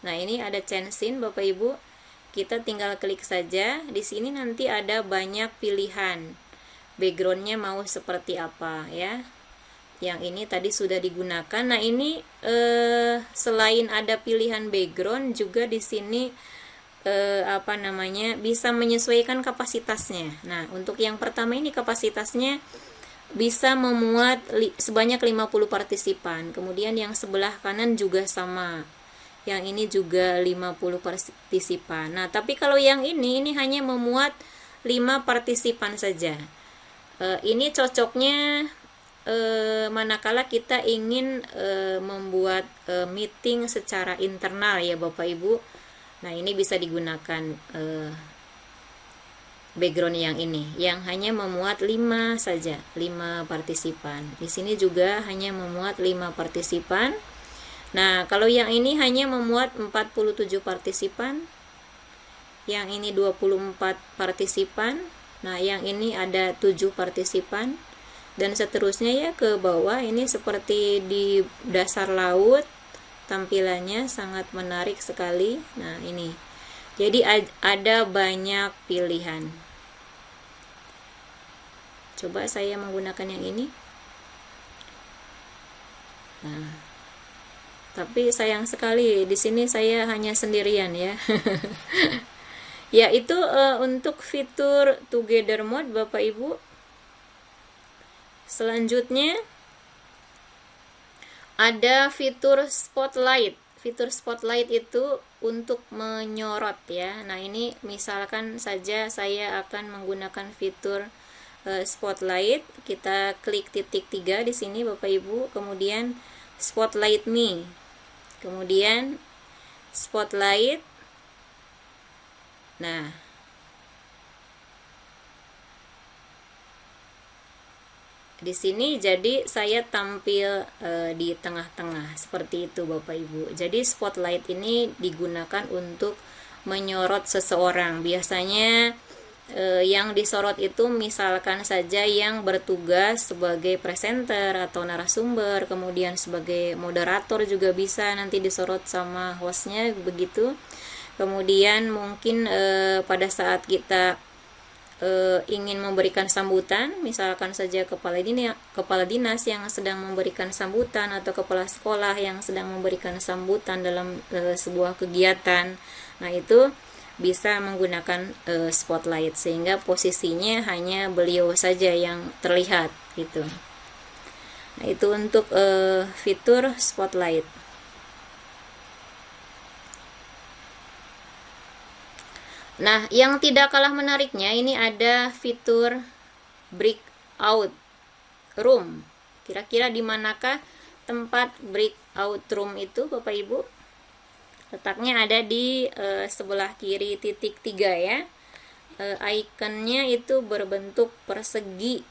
Nah, ini ada change scene Bapak Ibu. Kita tinggal klik saja. Di sini nanti ada banyak pilihan. Backgroundnya mau seperti apa ya. Yang ini tadi sudah digunakan. Nah, ini selain ada pilihan background juga di sini bisa menyesuaikan kapasitasnya. Nah, untuk yang pertama ini kapasitasnya bisa memuat sebanyak 50 partisipan. Kemudian yang sebelah kanan juga sama. Yang ini juga 50 partisipan. Nah, tapi kalau yang ini hanya memuat 5 partisipan saja. Ini cocoknya manakala kita ingin membuat meeting secara internal ya Bapak Ibu. Nah, ini bisa digunakan background yang ini, yang hanya memuat 5 saja, 5 partisipan. Di sini juga hanya memuat 5 partisipan. Nah, kalau yang ini hanya memuat 47 partisipan. Yang ini 24 partisipan. Nah, yang ini ada 7 partisipan. Dan seterusnya ya ke bawah. Ini seperti di dasar laut. Tampilannya sangat menarik sekali. Nah, ini. Jadi ada banyak pilihan. Coba saya menggunakan yang ini. Nah, tapi sayang sekali di sini saya hanya sendirian ya. Ya, itu untuk fitur together mode Bapak Ibu. Selanjutnya ada fitur spotlight. Fitur spotlight itu untuk menyorot ya. Nah, ini misalkan saja saya akan menggunakan fitur spotlight. Kita klik titik 3 di sini Bapak Ibu, kemudian spotlight me. Kemudian spotlight. Nah, di sini jadi saya tampil di tengah-tengah seperti itu Bapak Ibu. Jadi spotlight ini digunakan untuk menyorot seseorang. Biasanya yang disorot itu misalkan saja yang bertugas sebagai presenter atau narasumber, kemudian sebagai moderator juga bisa nanti disorot sama hostnya begitu. Kemudian mungkin pada saat kita ingin memberikan sambutan, misalkan saja kepala dinas yang sedang memberikan sambutan atau kepala sekolah yang sedang memberikan sambutan dalam sebuah kegiatan. Nah, itu bisa menggunakan spotlight sehingga posisinya hanya beliau saja yang terlihat gitu. Nah, itu untuk fitur spotlight. Nah, yang tidak kalah menariknya ini ada fitur breakout room. Kira-kira di manakah tempat breakout room itu Bapak Ibu? Letaknya ada di sebelah kiri titik 3 ya. Ikonnya itu berbentuk persegi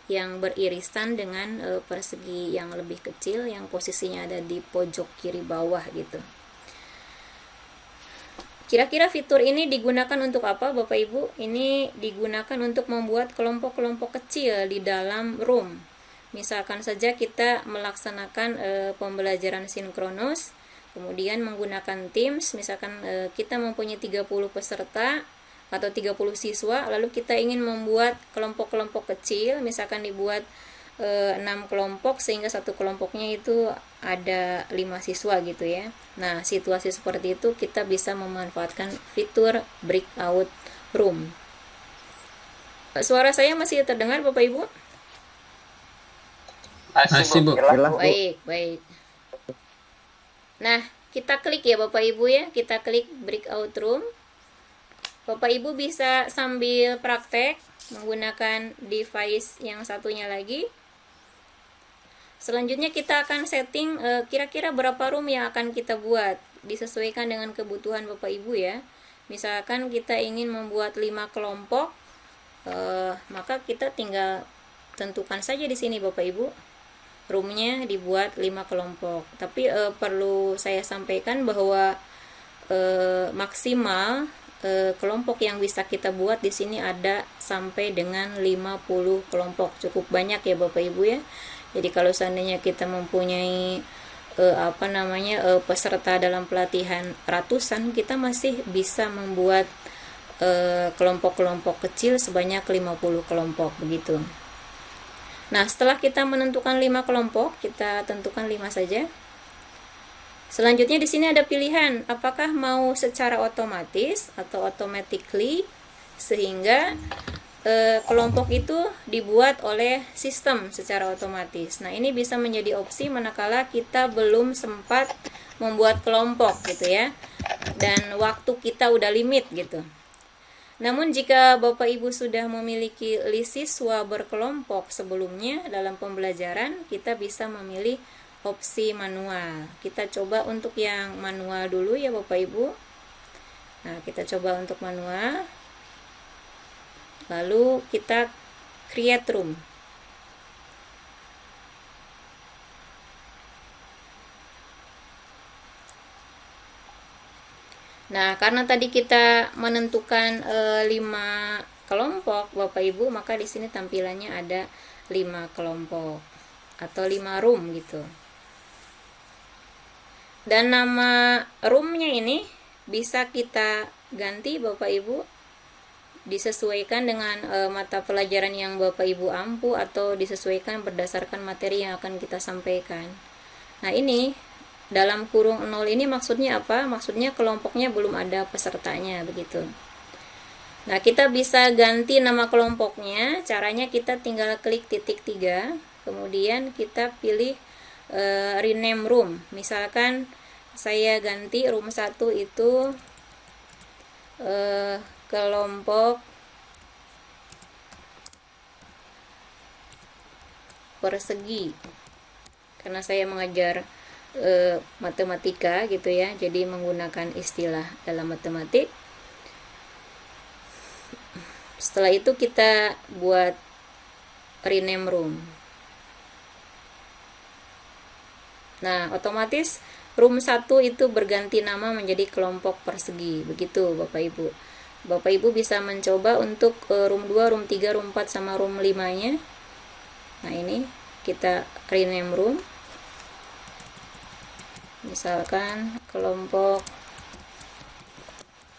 yang beririsan dengan persegi yang lebih kecil yang posisinya ada di pojok kiri bawah gitu. Kira-kira fitur ini digunakan untuk apa Bapak Ibu? Ini digunakan untuk membuat kelompok-kelompok kecil di dalam room. Misalkan saja kita melaksanakan pembelajaran sinkronus, kemudian menggunakan Teams, misalkan kita mempunyai 30 peserta atau 30 siswa, lalu kita ingin membuat kelompok-kelompok kecil, misalkan dibuat 6 kelompok sehingga satu kelompoknya itu ada 5 siswa gitu ya. Nah, situasi seperti itu kita bisa memanfaatkan fitur breakout room. Suara saya masih terdengar Bapak Ibu? Masih Bu. Baik. Nah, kita klik ya Bapak Ibu ya, kita klik breakout room. Bapak Ibu bisa sambil praktek menggunakan device yang satunya lagi. Selanjutnya kita akan setting kira-kira berapa room yang akan kita buat, disesuaikan dengan kebutuhan Bapak Ibu ya. Misalkan kita ingin membuat 5 kelompok, maka kita tinggal tentukan saja di sini Bapak Ibu, roomnya dibuat 5 kelompok. Tapi perlu saya sampaikan bahwa maksimal kelompok yang bisa kita buat di sini ada sampai dengan 50 kelompok. Cukup banyak ya Bapak Ibu ya. Jadi kalau seandainya kita mempunyai peserta dalam pelatihan ratusan, kita masih bisa membuat kelompok-kelompok kecil sebanyak 50 kelompok begitu. Nah, setelah kita menentukan 5 kelompok, kita tentukan 5 saja. Selanjutnya di sini ada pilihan apakah mau secara otomatis atau automatically, sehingga kelompok itu dibuat oleh sistem secara otomatis. Nah, ini bisa menjadi opsi manakala kita belum sempat membuat kelompok gitu ya. Dan waktu kita udah limit gitu. Namun jika Bapak Ibu sudah memiliki list siswa berkelompok sebelumnya dalam pembelajaran, kita bisa memilih opsi manual. Kita coba untuk yang manual dulu ya Bapak Ibu. Nah, kita coba untuk manual. Lalu kita create room. Nah, karena tadi kita menentukan 5 kelompok Bapak Ibu, maka di sini tampilannya ada 5 kelompok atau 5 room gitu. Dan nama roomnya ini bisa kita ganti Bapak Ibu, disesuaikan dengan mata pelajaran yang Bapak Ibu ampu atau disesuaikan berdasarkan materi yang akan kita sampaikan. Nah, ini dalam kurung 0 ini maksudnya apa? Maksudnya kelompoknya belum ada pesertanya begitu. Nah, kita bisa ganti nama kelompoknya. Caranya kita tinggal klik titik 3, kemudian kita pilih rename room. Misalkan saya ganti room 1 itu kelompok persegi, karena saya mengajar matematika gitu ya, jadi menggunakan istilah dalam matematik. Setelah itu kita buat rename room. Nah, otomatis room 1 itu berganti nama menjadi kelompok persegi begitu Bapak Ibu. Bapak Ibu bisa mencoba untuk room 2, room 3, room 4 sama room 5 nya. Nah, ini kita rename room. Misalkan kelompok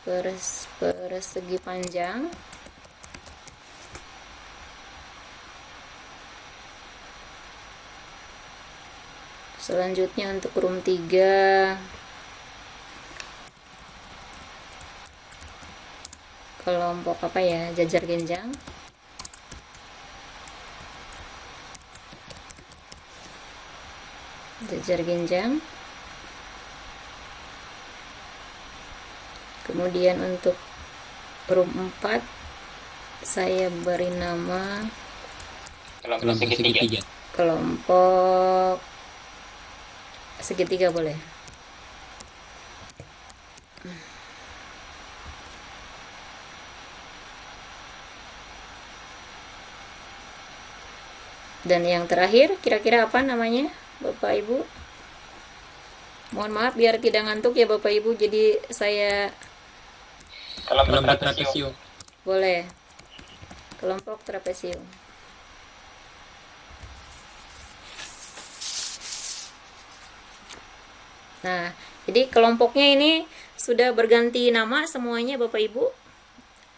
persegi panjang. Selanjutnya untuk room 3 kelompok apa ya, jajar genjang. Jajar genjang. Kemudian untuk room 4 saya beri nama Kelompok segitiga. kelompok segitiga boleh. Dan yang terakhir kira-kira apa namanya Bapak Ibu? Mohon maaf biar tidak ngantuk ya Bapak Ibu, jadi saya Kelompok trapesium. boleh kelompok trapesium. Nah, jadi kelompoknya ini sudah berganti nama semuanya Bapak Ibu.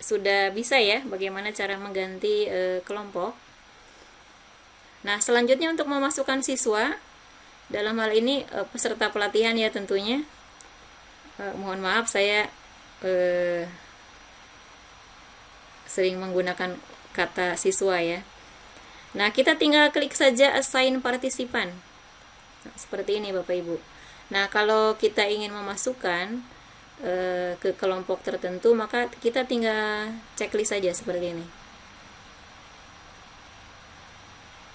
Sudah bisa ya bagaimana cara mengganti kelompok. Nah, selanjutnya untuk memasukkan siswa, dalam hal ini peserta pelatihan ya tentunya. Mohon maaf saya sering menggunakan kata siswa ya. Nah, kita tinggal klik saja assign partisipan. Nah, seperti ini Bapak Ibu. Nah, kalau kita ingin memasukkan ke kelompok tertentu, maka kita tinggal checklist saja seperti ini.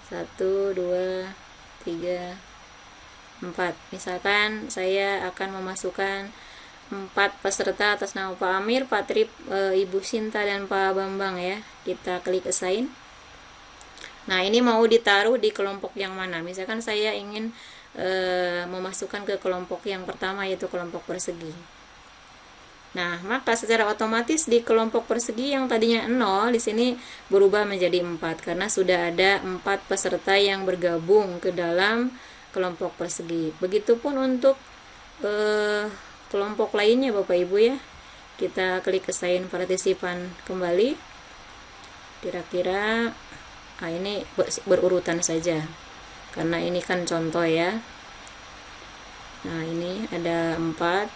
1, 2, 3, 4. Misalkan saya akan memasukkan 4 peserta atas nama Pak Amir, Pak Trip, Ibu Sinta, dan Pak Bambang ya. Kita klik assign. Nah, ini mau ditaruh di kelompok yang mana? Misalkan saya ingin memasukkan ke kelompok yang pertama, yaitu kelompok persegi. Nah, maka secara otomatis di kelompok persegi yang tadinya 0 di sini berubah menjadi 4 karena sudah ada 4 peserta yang bergabung ke dalam kelompok persegi. Begitupun untuk kelompok lainnya Bapak Ibu ya. Kita klik assign partisipan kembali. Kira-kira ini berurutan saja karena ini kan contoh ya. Nah, ini ada 4,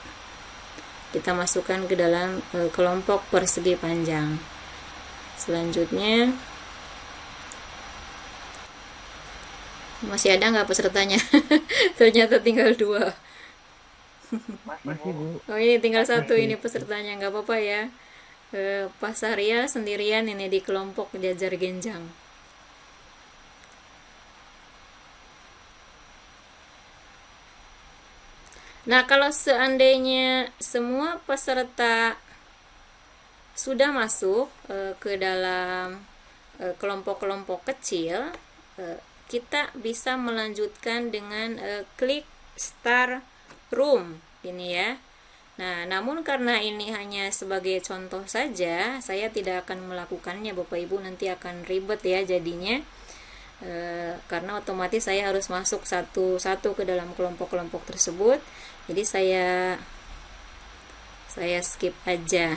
kita masukkan ke dalam kelompok persegi panjang. Selanjutnya masih ada nggak pesertanya? Ternyata tinggal 2. Masih Bu. Oh, ini tinggal 1 ini pesertanya, nggak apa-apa ya. Pak Sahrial sendirian ini di kelompok jajar genjang. Nah, kalau seandainya semua peserta sudah masuk ke dalam kelompok-kelompok kecil, kita bisa melanjutkan dengan klik start room ini ya. Nah, namun karena ini hanya sebagai contoh saja, saya tidak akan melakukannya Bapak Ibu, nanti akan ribet ya jadinya. Karena otomatis saya harus masuk satu-satu ke dalam kelompok-kelompok tersebut. Jadi saya skip aja.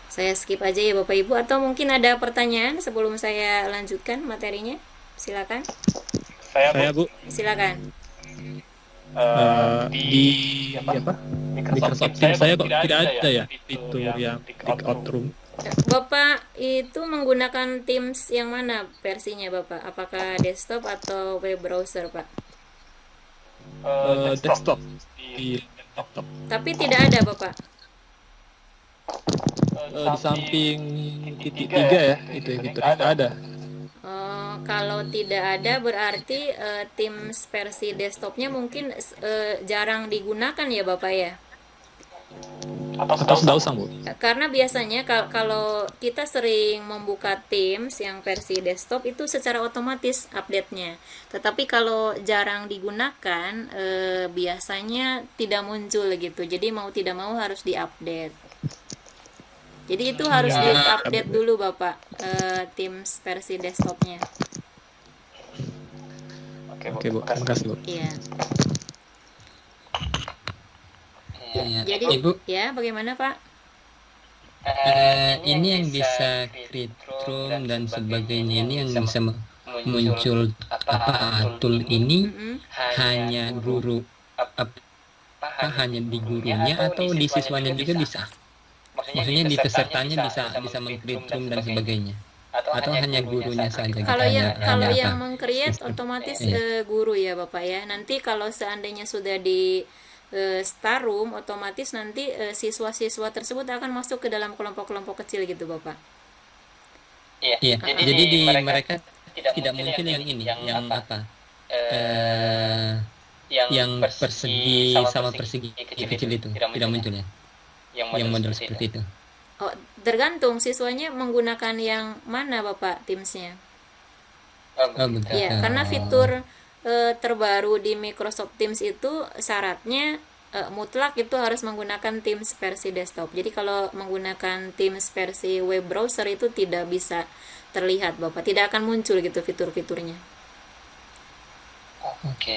Saya skip aja ya Bapak Ibu, atau mungkin ada pertanyaan sebelum saya lanjutkan materinya? Silakan. Saya Bu. Silakan. Di Microsoft Teams saya kok tidak ada ya fitur yang take out room. Bapak itu menggunakan Teams yang mana versinya Bapak? Apakah desktop atau web browser Pak? Desktop di laptop. Tapi tidak ada Bapak? Di samping titik 3 ya, itu fiturnya tidak ada. Kalau tidak ada berarti Teams versi desktopnya mungkin jarang digunakan ya Bapak ya? Atau sudah usang Bu? Karena biasanya kalau kita sering membuka Teams yang versi desktop itu secara otomatis update-nya. Tetapi kalau jarang digunakan biasanya tidak muncul gitu. Jadi mau tidak mau harus diupdate. Jadi itu harus diupdate dulu Bapak Teams versi desktopnya. Oke Bu, terima kasih Bu. Iya. Ya, Jadi Ibu, ya bagaimana Pak? ini yang bisa create room dan sebagainya, ini yang bisa muncul tool ini hanya guru hanya di gurunya atau di siswanya juga bisa? Maksudnya di pesertanya bisa meng-create room dan sebagainya, atau hanya gurunya saja? Kalau yang apa? meng-create otomatis guru ya Bapak ya. Nanti kalau seandainya sudah di start room, otomatis nanti siswa-siswa tersebut akan masuk ke dalam kelompok-kelompok kecil gitu Bapak. Iya. Jadi di mereka tidak muncul yang ini, yang apa? Yang persegi sama persegi kecil itu tidak muncul ya? Yang model seperti itu. Oh, tergantung siswanya menggunakan yang mana Bapak Teams-nya. Ya, karena fitur terbaru di Microsoft Teams itu syaratnya mutlak itu harus menggunakan Teams versi desktop. Jadi kalau menggunakan Teams versi web browser itu tidak bisa terlihat Bapak, tidak akan muncul gitu fitur-fiturnya.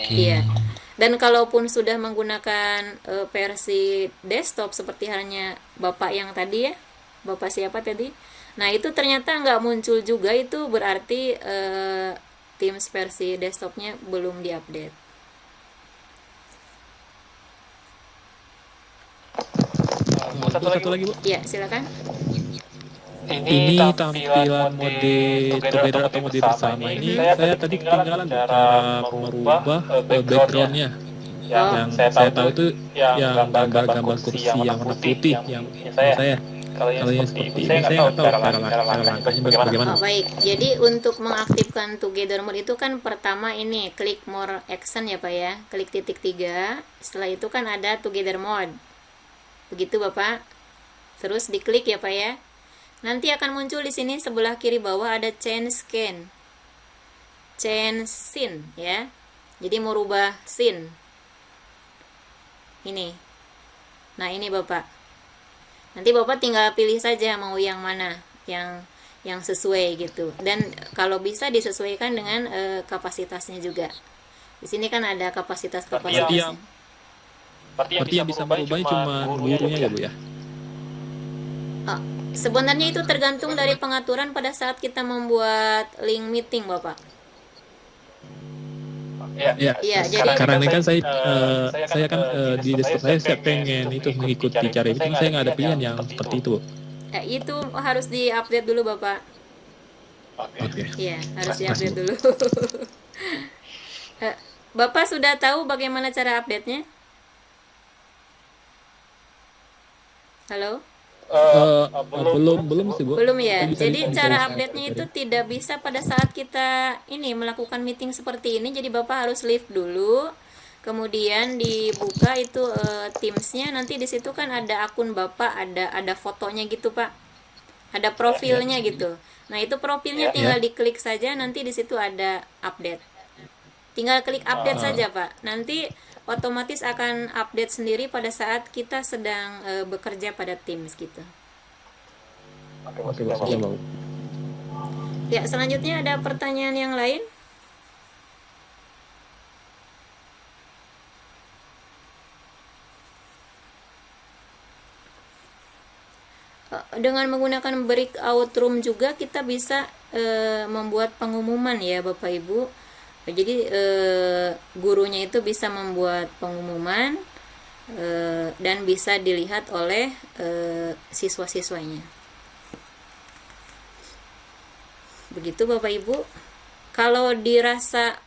Iya. Dan kalaupun sudah menggunakan versi desktop seperti halnya Bapak yang tadi ya, Bapak siapa tadi? Nah itu ternyata nggak muncul juga, itu berarti Teams versi desktopnya belum diupdate. Satu lagi Bu. Ya silakan. Ini tampilan mode together atau mode bersama ini saya tadi ketinggalan cara merubah backgroundnya. Yang saya tahu itu yang gambar kursi yang warna putih yang saya. Kalau yang seperti ini saya nggak tahu cara langkahnya bagaimana. Oh, baik. Jadi untuk mengaktifkan Together Mode itu kan pertama ini klik more action ya Pak ya. Klik titik 3. Setelah itu kan ada Together Mode. Begitu Bapak. Terus diklik ya Pak ya. Nanti akan muncul di sini sebelah kiri bawah ada change scan. Change scene ya. Jadi mau rubah scene. Ini. Nah, ini Bapak. Nanti Bapak tinggal pilih saja mau yang mana, yang sesuai gitu. Dan kalau bisa disesuaikan dengan kapasitasnya juga. Di sini kan ada kapasitasnya. Berarti yang bisa merubahnya cuma gurunya ya Bu ya? Oh, sebenarnya itu tergantung dari pengaturan pada saat kita membuat link meeting Bapak. Ya, jadi karena kan saya kan di desktop saya pengen itu mengikuti cara itu, saya nggak ada pilihan yang seperti itu. itu harus diupdate dulu Bapak. Oke. Iya, harus diupdate dulu. Bapak sudah tahu bagaimana cara update-nya? Halo? Belum sih Bu. Belum ya. Bisa Jadi cara bisa- update-nya itu tidak bisa pada saat kita ini melakukan meeting seperti ini. Jadi Bapak harus leave dulu. Kemudian dibuka itu Teams-nya. Nanti di situ kan ada akun Bapak, ada fotonya gitu, Pak. Ada profilnya gitu. Nah, itu profilnya tinggal diklik saja, nanti di situ ada update. Tinggal klik update saja, Pak. Nanti otomatis akan update sendiri pada saat kita sedang bekerja pada Teams gitu. Oke, Bu. Ya, selanjutnya ada pertanyaan yang lain? Dengan menggunakan breakout room juga kita bisa membuat pengumuman ya Bapak Ibu. Jadi gurunya itu bisa membuat pengumuman dan bisa dilihat oleh siswa-siswanya. Begitu Bapak Ibu. Kalau dirasa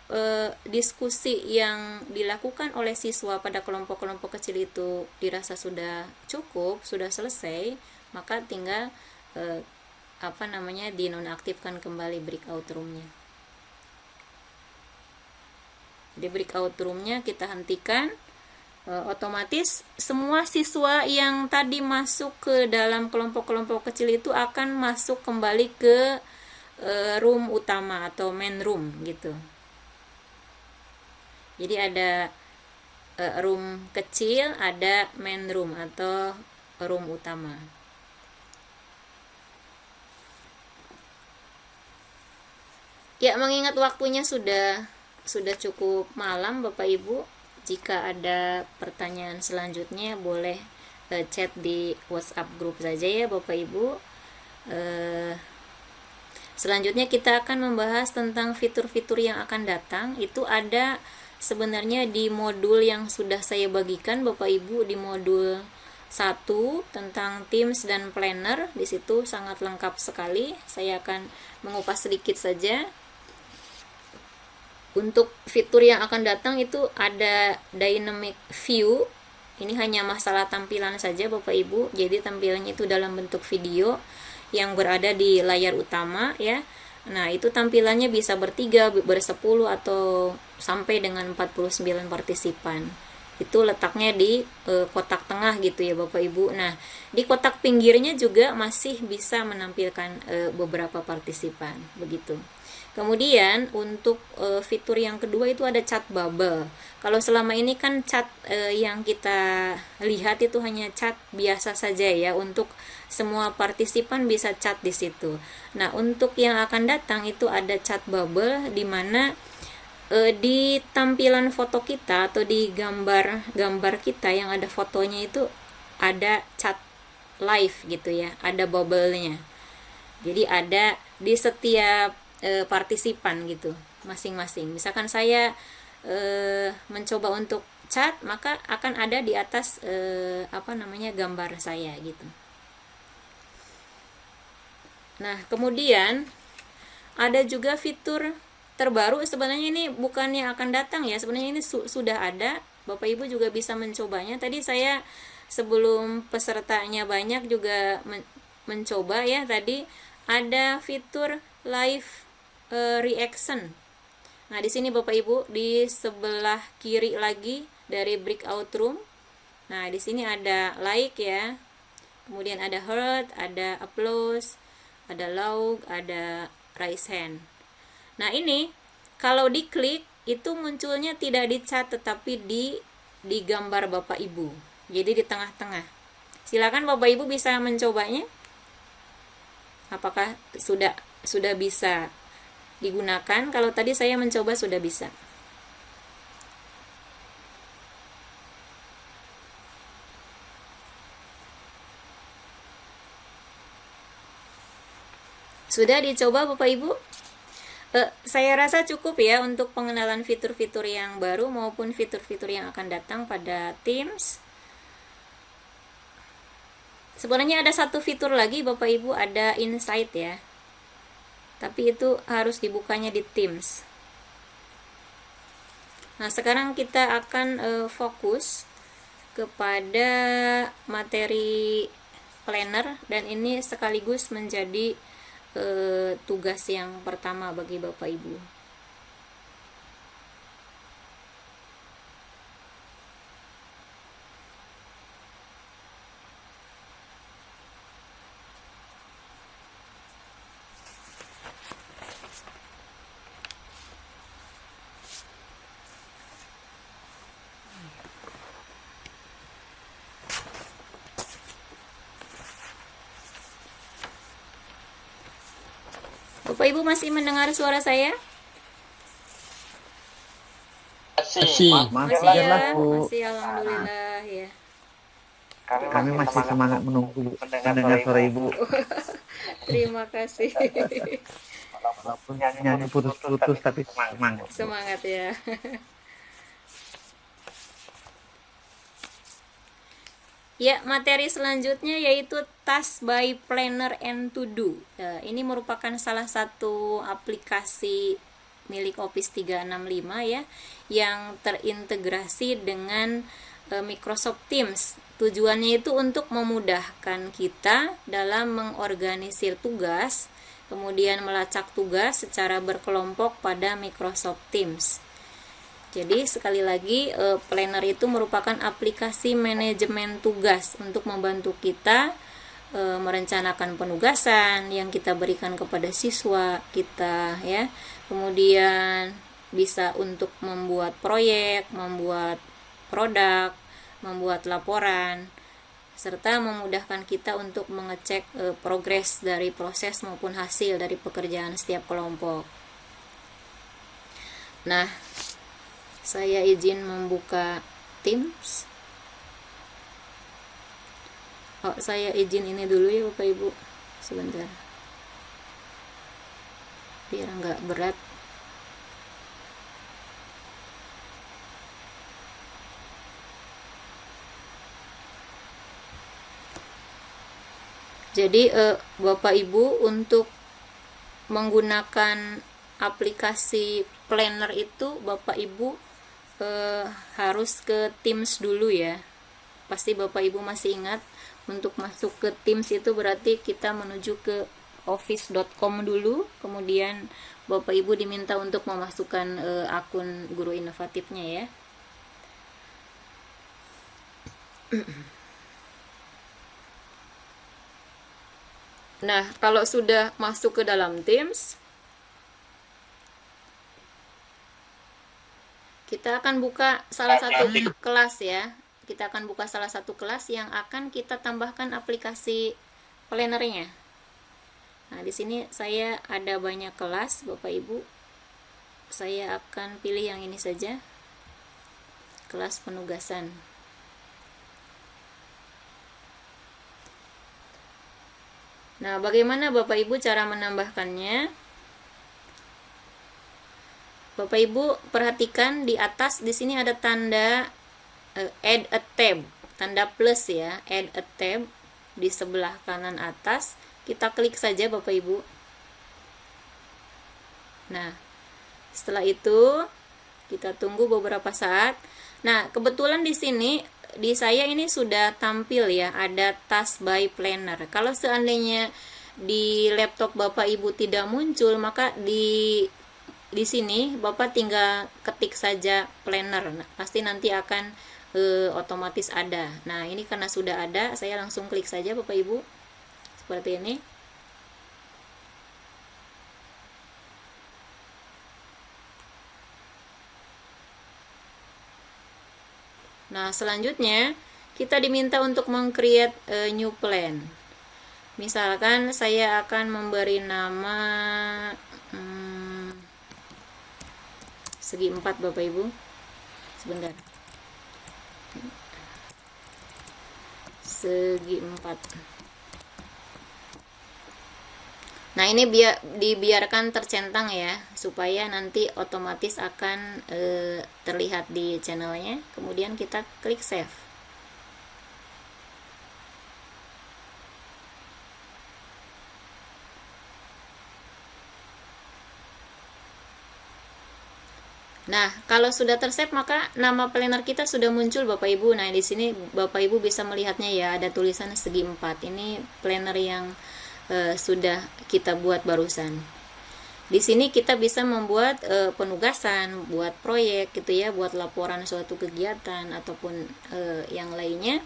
diskusi yang dilakukan oleh siswa pada kelompok-kelompok kecil itu dirasa sudah cukup, sudah selesai, maka tinggal dinonaktifkan kembali breakout room-nya. Di breakout room-nya kita hentikan, otomatis semua siswa yang tadi masuk ke dalam kelompok-kelompok kecil itu akan masuk kembali ke room utama atau main room gitu. Jadi ada room kecil, ada main room atau room utama. Ya, mengingat waktunya sudah cukup malam Bapak Ibu. Jika ada pertanyaan selanjutnya boleh chat di WhatsApp grup saja ya Bapak Ibu. Selanjutnya kita akan membahas tentang fitur-fitur yang akan datang. Itu ada sebenarnya di modul yang sudah saya bagikan Bapak Ibu, di modul 1 tentang Teams dan Planner. Di situ sangat lengkap sekali. Saya akan mengupas sedikit saja. Untuk fitur yang akan datang itu ada dynamic view. Ini hanya masalah tampilan saja Bapak Ibu. Jadi tampilannya itu dalam bentuk video yang berada di layar utama ya. Nah, itu tampilannya bisa bertiga, bersepuluh atau sampai dengan 49 partisipan. Itu letaknya di kotak tengah gitu ya Bapak Ibu. Nah, di kotak pinggirnya juga masih bisa menampilkan beberapa partisipan begitu. Kemudian untuk fitur yang kedua itu ada chat bubble. Kalau selama ini kan chat yang kita lihat itu hanya chat biasa saja ya, untuk semua partisipan bisa chat di situ. Nah, untuk yang akan datang itu ada chat bubble, di mana di tampilan foto kita atau di gambar kita yang ada fotonya itu ada chat live gitu ya, ada bubble-nya. Jadi ada di setiap partisipan gitu masing-masing. Misalkan saya mencoba untuk chat, maka akan ada di atas gambar saya gitu. Nah, kemudian ada juga fitur terbaru, sebenarnya ini bukannya akan datang ya, sebenarnya ini sudah ada. Bapak Ibu juga bisa mencobanya. Tadi saya sebelum pesertanya banyak juga mencoba ya tadi ada fitur live reaction. Nah, di sini Bapak Ibu di sebelah kiri lagi dari breakout room. Nah, di sini ada like ya. Kemudian ada heart, ada applause, ada log, ada raise hand. Nah, ini kalau diklik itu munculnya tidak di chat tetapi di gambar Bapak Ibu. Jadi di tengah-tengah. Silakan Bapak Ibu bisa mencobanya. Apakah sudah bisa digunakan? Kalau tadi saya mencoba sudah bisa. Sudah dicoba Bapak Ibu? Saya rasa cukup ya untuk pengenalan fitur-fitur yang baru maupun fitur-fitur yang akan datang pada Teams. Sebenarnya ada satu fitur lagi Bapak Ibu, ada Insight ya. Tapi itu harus dibukanya di Teams. Nah, sekarang kita akan fokus kepada materi planner dan ini sekaligus menjadi tugas yang pertama bagi Bapak Ibu. Bapak Ibu masih mendengar suara saya? Masih. Masih ya, masih alhamdulillah ya. Kami masih semangat menunggu mendengar suara Ibu. Terima kasih. Walaupun nyanyi putus-putus tapi semangat. Semangat ya. Ya, materi selanjutnya yaitu Task by Planner and To Do. Ini merupakan salah satu aplikasi milik Office 365 ya, yang terintegrasi dengan Microsoft Teams. Tujuannya itu untuk memudahkan kita dalam mengorganisir tugas, kemudian melacak tugas secara berkelompok pada Microsoft Teams. Jadi sekali lagi planner itu merupakan aplikasi manajemen tugas untuk membantu kita merencanakan penugasan yang kita berikan kepada siswa kita ya. Kemudian bisa untuk membuat proyek, membuat produk, membuat laporan serta memudahkan kita untuk mengecek progres dari proses maupun hasil dari pekerjaan setiap kelompok. Nah, saya izin membuka Teams. Saya izin ini dulu ya Bapak Ibu. Sebentar. Biar nggak berat. Jadi Bapak Ibu untuk menggunakan aplikasi planner itu Bapak Ibu harus ke Teams dulu ya. Pasti Bapak Ibu masih ingat untuk masuk ke Teams itu berarti kita menuju ke office.com dulu, kemudian Bapak Ibu diminta untuk memasukkan akun guru inovatifnya ya. Nah, kalau sudah masuk ke dalam Teams, kita akan buka salah satu kelas ya. Kita akan buka salah satu kelas yang akan kita tambahkan aplikasi plannernya. Nah, di sini saya ada banyak kelas, Bapak Ibu. Saya akan pilih yang ini saja. Kelas penugasan. Nah, bagaimana Bapak Ibu cara menambahkannya? Bapak Ibu perhatikan di atas di sini ada tanda add a tab, tanda plus ya, add a tab di sebelah kanan atas. Kita klik saja Bapak Ibu. Nah, setelah itu kita tunggu beberapa saat. Nah, kebetulan di sini di saya ini sudah tampil ya, ada task by planner. Kalau seandainya di laptop Bapak Ibu tidak muncul, maka di sini Bapak tinggal ketik saja planner. Nah, pasti nanti akan otomatis ada. Nah, ini karena sudah ada, saya langsung klik saja Bapak Ibu. Seperti ini. Nah, selanjutnya kita diminta untuk meng-create a new plan. Misalkan saya akan memberi nama segi 4 Bapak Ibu. Sebentar. Segi 4. Nah, ini dibiarkan tercentang ya, supaya nanti otomatis akan terlihat di channelnya. Kemudian kita klik save. Nah, kalau sudah tersave maka nama planner kita sudah muncul Bapak Ibu. Nah, di sini Bapak Ibu bisa melihatnya ya, ada tulisan segi 4. Ini planner yang sudah kita buat barusan. Di sini kita bisa membuat penugasan, buat proyek gitu ya, buat laporan suatu kegiatan ataupun yang lainnya.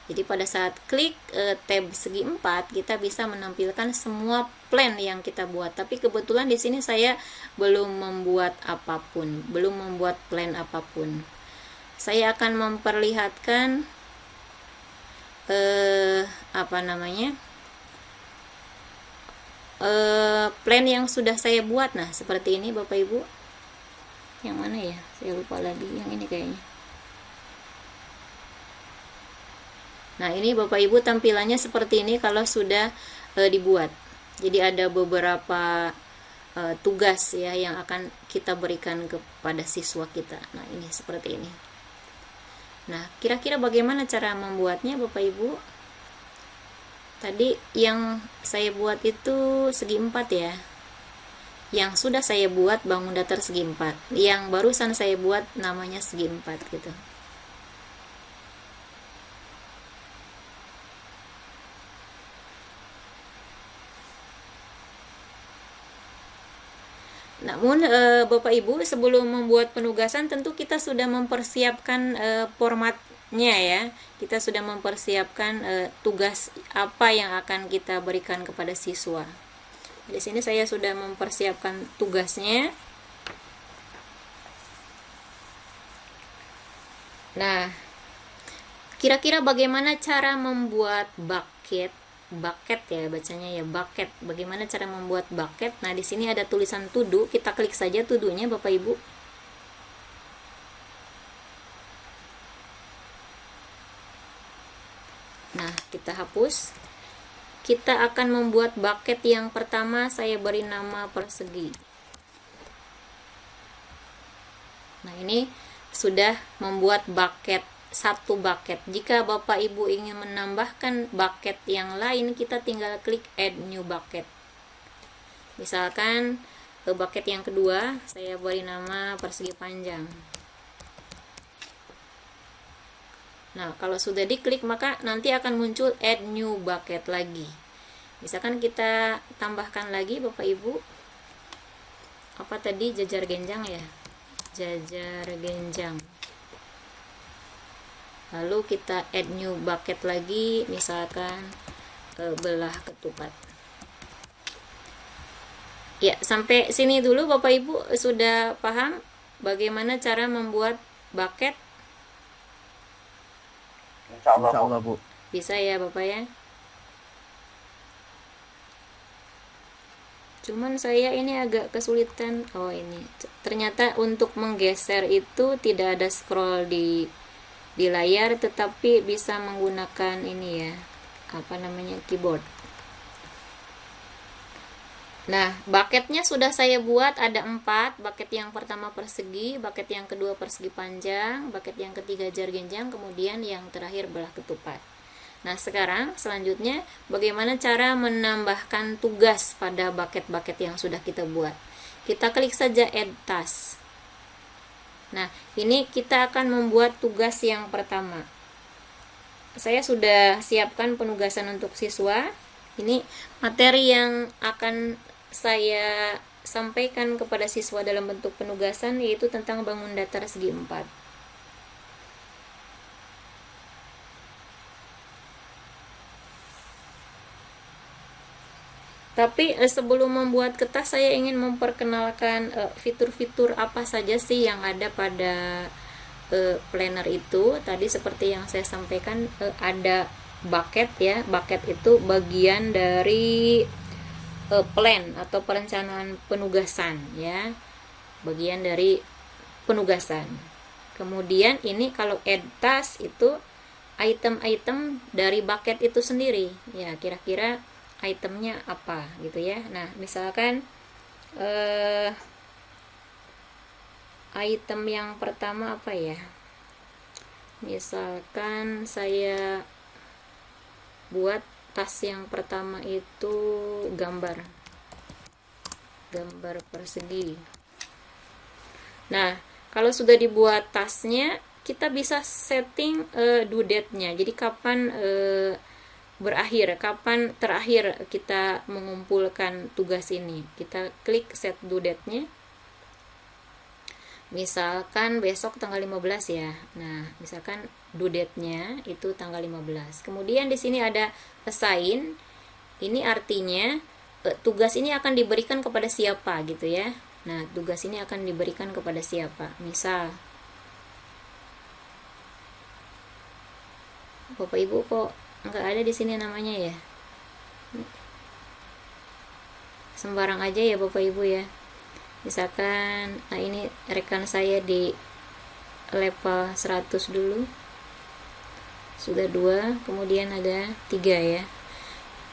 Jadi pada saat klik tab segi 4, kita bisa menampilkan semua plan yang kita buat. Tapi kebetulan di sini saya belum membuat apapun, belum membuat plan apapun. Saya akan memperlihatkan plan yang sudah saya buat. Nah, seperti ini Bapak Ibu. Yang mana ya? Saya lupa lagi. Yang ini kayaknya. Nah, ini Bapak Ibu tampilannya seperti ini kalau sudah dibuat. Jadi ada beberapa tugas ya yang akan kita berikan kepada siswa kita. Nah, ini seperti ini. Nah, kira-kira bagaimana cara membuatnya Bapak Ibu? Tadi yang saya buat itu segi 4 ya. Yang sudah saya buat bangun datar segi 4. Yang barusan saya buat namanya segi 4 gitu. Namun Bapak Ibu, sebelum membuat penugasan tentu kita sudah mempersiapkan formatnya ya. Kita sudah mempersiapkan tugas apa yang akan kita berikan kepada siswa. Di sini saya sudah mempersiapkan tugasnya. Nah, kira-kira bagaimana cara membuat bucket ya bacanya ya, bucket. Bagaimana cara membuat bucket? Nah, di sini ada tulisan to do, kita klik saja to do-nya Bapak Ibu. Nah, kita hapus. Kita akan membuat bucket yang pertama, saya beri nama persegi. Nah, ini sudah membuat bucket, satu bucket. Jika Bapak Ibu ingin menambahkan bucket yang lain, kita tinggal klik add new bucket. Misalkan bucket yang kedua saya beri nama persegi panjang. Nah, kalau sudah diklik maka nanti akan muncul add new bucket lagi. Misalkan kita tambahkan lagi Bapak Ibu, apa tadi, jajar genjang ya, jajar genjang. Lalu kita add new bucket lagi, misalkan belah ketupat. Ya, sampai sini dulu Bapak Ibu sudah paham bagaimana cara membuat bucket? Insya Allah Bu. Bisa ya Bapak ya? Cuman saya ini agak kesulitan. Oh, ini ternyata untuk menggeser itu tidak ada scroll di layar, tetapi bisa menggunakan ini ya, apa namanya, keyboard. Nah, bucketnya sudah saya buat ada 4. Bucket yang pertama persegi, bucket yang kedua persegi panjang, bucket yang ketiga jar genjang, kemudian yang terakhir belah ketupat. Nah, sekarang selanjutnya bagaimana cara menambahkan tugas pada bucket-bucket yang sudah kita buat. Kita klik saja add task. Nah, ini kita akan membuat tugas yang pertama. Saya sudah siapkan penugasan untuk siswa. Ini materi yang akan saya sampaikan kepada siswa dalam bentuk penugasan, yaitu tentang bangun datar segi 4. Tapi sebelum membuat kertas, saya ingin memperkenalkan fitur-fitur apa saja sih yang ada pada planner itu. Tadi seperti yang saya sampaikan, ada bucket ya. Bucket itu bagian dari plan atau perencanaan penugasan ya. Bagian dari penugasan. Kemudian ini kalau add task itu item-item dari bucket itu sendiri. Ya, kira-kira itemnya apa gitu ya. Nah, misalkan item yang pertama apa ya, misalkan saya buat tas yang pertama itu gambar persegi. Nah, kalau sudah dibuat tasnya, kita bisa setting due date-nya, jadi kapan berakhir, kapan terakhir kita mengumpulkan tugas ini. Kita klik set due date-nya. Misalkan besok tanggal 15 ya. Nah, misalkan due date-nya itu tanggal 15. Kemudian di sini ada assign. Ini artinya tugas ini akan diberikan kepada siapa gitu ya. Nah, tugas ini akan diberikan kepada siapa. Misal Bapak Ibu kok nggak ada di sini namanya ya, sembarang aja ya Bapak Ibu ya. Misalkan ini rekan saya di level 100 dulu, sudah 2, kemudian ada 3 ya.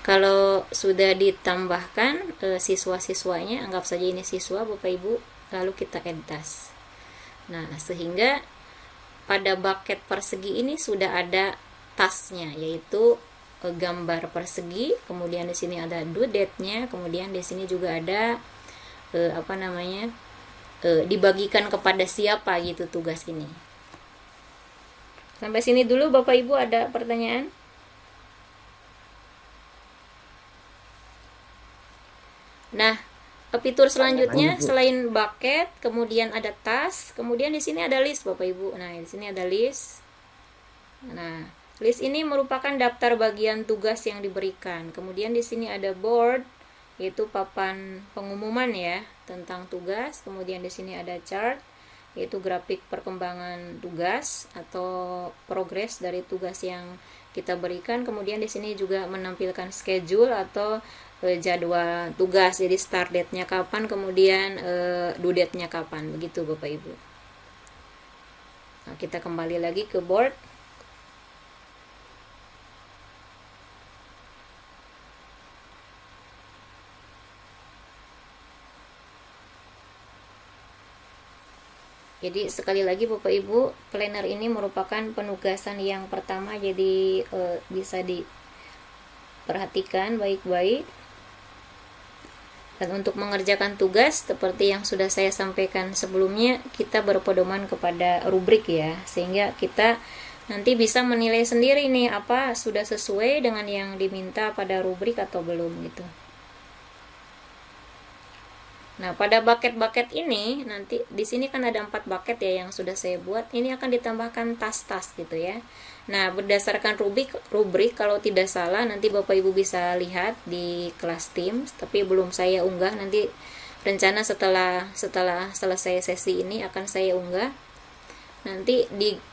Kalau sudah ditambahkan siswa-siswanya, anggap saja ini siswa Bapak Ibu, lalu kita add task. Nah, sehingga pada bucket persegi ini sudah ada tasnya, yaitu gambar persegi. Kemudian di sini ada due date-nya. Kemudian di sini juga ada dibagikan kepada siapa gitu tugas ini. Sampai sini dulu Bapak Ibu, ada pertanyaan? Nah, fitur selanjutnya selain bucket, kemudian ada task, kemudian di sini ada list Bapak Ibu. Nah, di sini ada list. Nah, list ini merupakan daftar bagian tugas yang diberikan. Kemudian di sini ada board, yaitu papan pengumuman ya tentang tugas. Kemudian di sini ada chart, yaitu grafik perkembangan tugas atau progres dari tugas yang kita berikan. Kemudian di sini juga menampilkan schedule atau jadwal tugas. Jadi start date-nya kapan, kemudian due date-nya kapan. Begitu Bapak Ibu. Nah, kita kembali lagi ke board. Jadi sekali lagi Bapak Ibu, planner ini merupakan penugasan yang pertama, jadi bisa diperhatikan baik-baik. Dan untuk mengerjakan tugas seperti yang sudah saya sampaikan sebelumnya, kita berpedoman kepada rubrik ya, sehingga kita nanti bisa menilai sendiri nih apa sudah sesuai dengan yang diminta pada rubrik atau belum gitu. Nah, pada bucket-bucket ini nanti di sini kan ada 4 bucket ya yang sudah saya buat. Ini akan ditambahkan tas-tas gitu ya. Nah, berdasarkan rubrik kalau tidak salah nanti Bapak Ibu bisa lihat di kelas Teams, tapi belum saya unggah. Nanti rencana setelah selesai sesi ini akan saya unggah. Nanti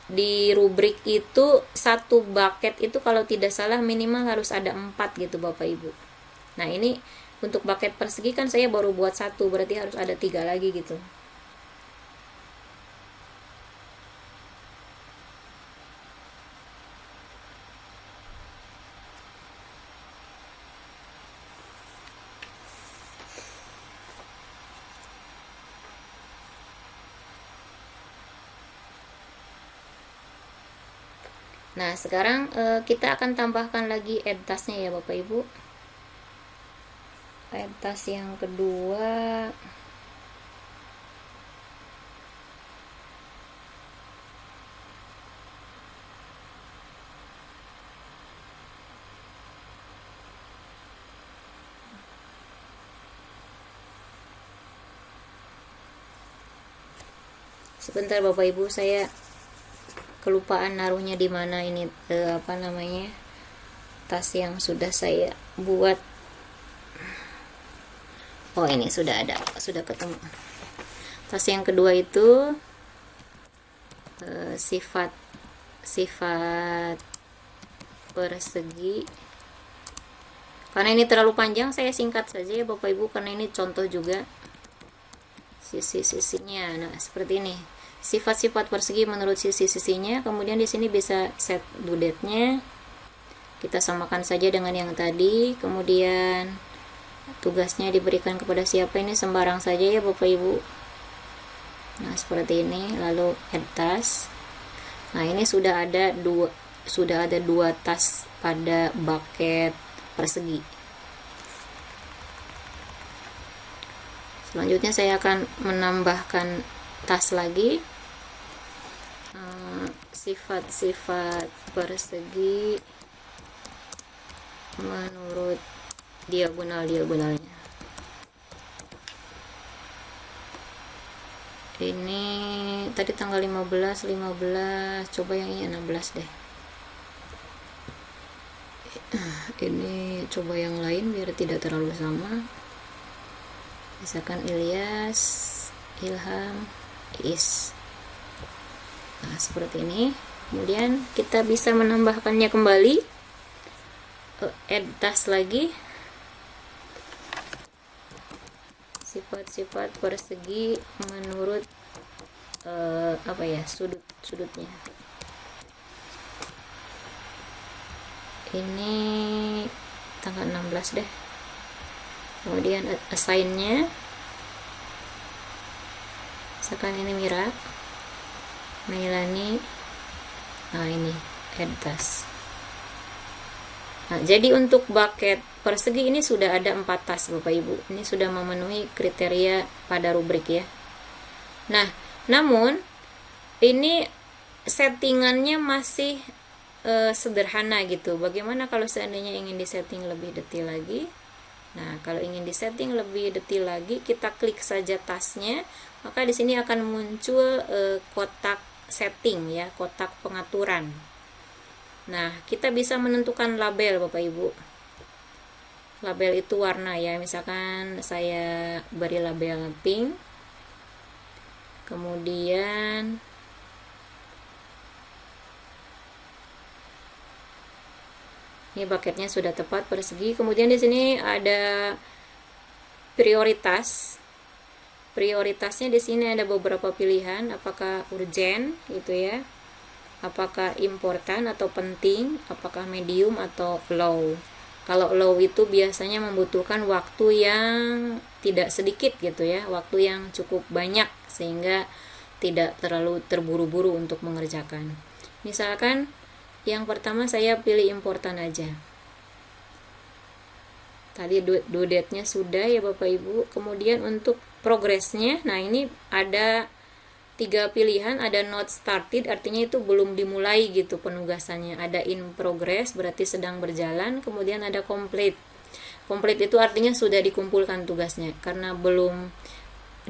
di rubrik itu satu bucket itu kalau tidak salah minimal harus ada 4 gitu Bapak Ibu. Nah, ini untuk bucket persegi kan saya baru buat 1, berarti harus ada 3 lagi gitu. Nah, sekarang kita akan tambahkan lagi add task-nya ya Bapak Ibu. Add task yang kedua. Sebentar Bapak Ibu, saya kelupaan naruhnya di mana ini, tas yang sudah saya buat. Oh, ini sudah ada, sudah ketemu. Tas yang kedua itu sifat persegi. Karena ini terlalu panjang, saya singkat saja ya Bapak Ibu, karena ini contoh juga sisi-sisinya. Nah, seperti ini. Sifat-sifat persegi menurut sisi-sisinya. Kemudian di sini bisa set due date-nya. Kita samakan saja dengan yang tadi. Kemudian tugasnya diberikan kepada siapa, ini sembarang saja ya Bapak Ibu. Nah, seperti ini. Lalu add task. Nah, ini sudah ada dua tas pada bucket persegi. Selanjutnya saya akan menambahkan tas lagi. Sifat-sifat persegi menurut diagonalnya. Ini tadi tanggal 15, coba yang ini 16 deh. Ini coba yang lain biar tidak terlalu sama. Misalkan Ilyas, Ilham, Is. Nah, seperti ini. Kemudian kita bisa menambahkannya kembali. Add task lagi. Sifat-sifat persegi menurut sudutnya. Ini tanggal 16 deh. Kemudian assign-nya, misalkan ini Mira, Melani. Nah, ini add task. Nah, jadi untuk bucket persegi ini sudah ada 4 tas Bapak Ibu. Ini sudah memenuhi kriteria pada rubrik ya. Nah, namun ini settingannya masih sederhana gitu. Bagaimana kalau seandainya ingin disetting lebih detail lagi? Nah, kalau ingin disetting lebih detail lagi, kita klik saja tasnya, maka di sini akan muncul kotak setting ya, kotak pengaturan. Nah, kita bisa menentukan label Bapak Ibu. Label itu warna ya, misalkan saya beri label pink. Kemudian ini bucketnya sudah tepat persegi. Kemudian di sini ada prioritas. Prioritasnya di sini ada beberapa pilihan, apakah urgent gitu ya, apakah important atau penting, apakah medium atau low. Kalau low itu biasanya membutuhkan waktu yang tidak sedikit gitu ya, waktu yang cukup banyak sehingga tidak terlalu terburu-buru untuk mengerjakan. Misalkan yang pertama saya pilih important aja. Tadi due date-nya sudah ya Bapak Ibu. Kemudian untuk progresnya, nah ini ada 3 pilihan, ada not started artinya itu belum dimulai gitu penugasannya, ada in progress berarti sedang berjalan, kemudian ada complete. Complete itu artinya sudah dikumpulkan tugasnya, karena belum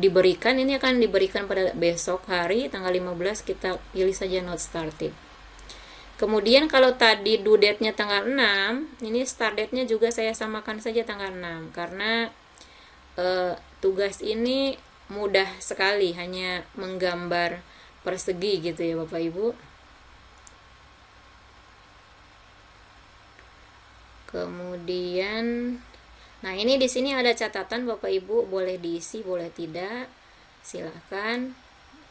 diberikan, ini akan diberikan pada besok hari tanggal 15, kita pilih saja not started. Kemudian kalau tadi due date-nya tanggal 6, ini start date-nya juga saya samakan saja tanggal 6 karena tugas ini mudah sekali, hanya menggambar persegi gitu ya Bapak Ibu. Kemudian nah ini di sini ada catatan Bapak Ibu, boleh diisi boleh tidak, silakan.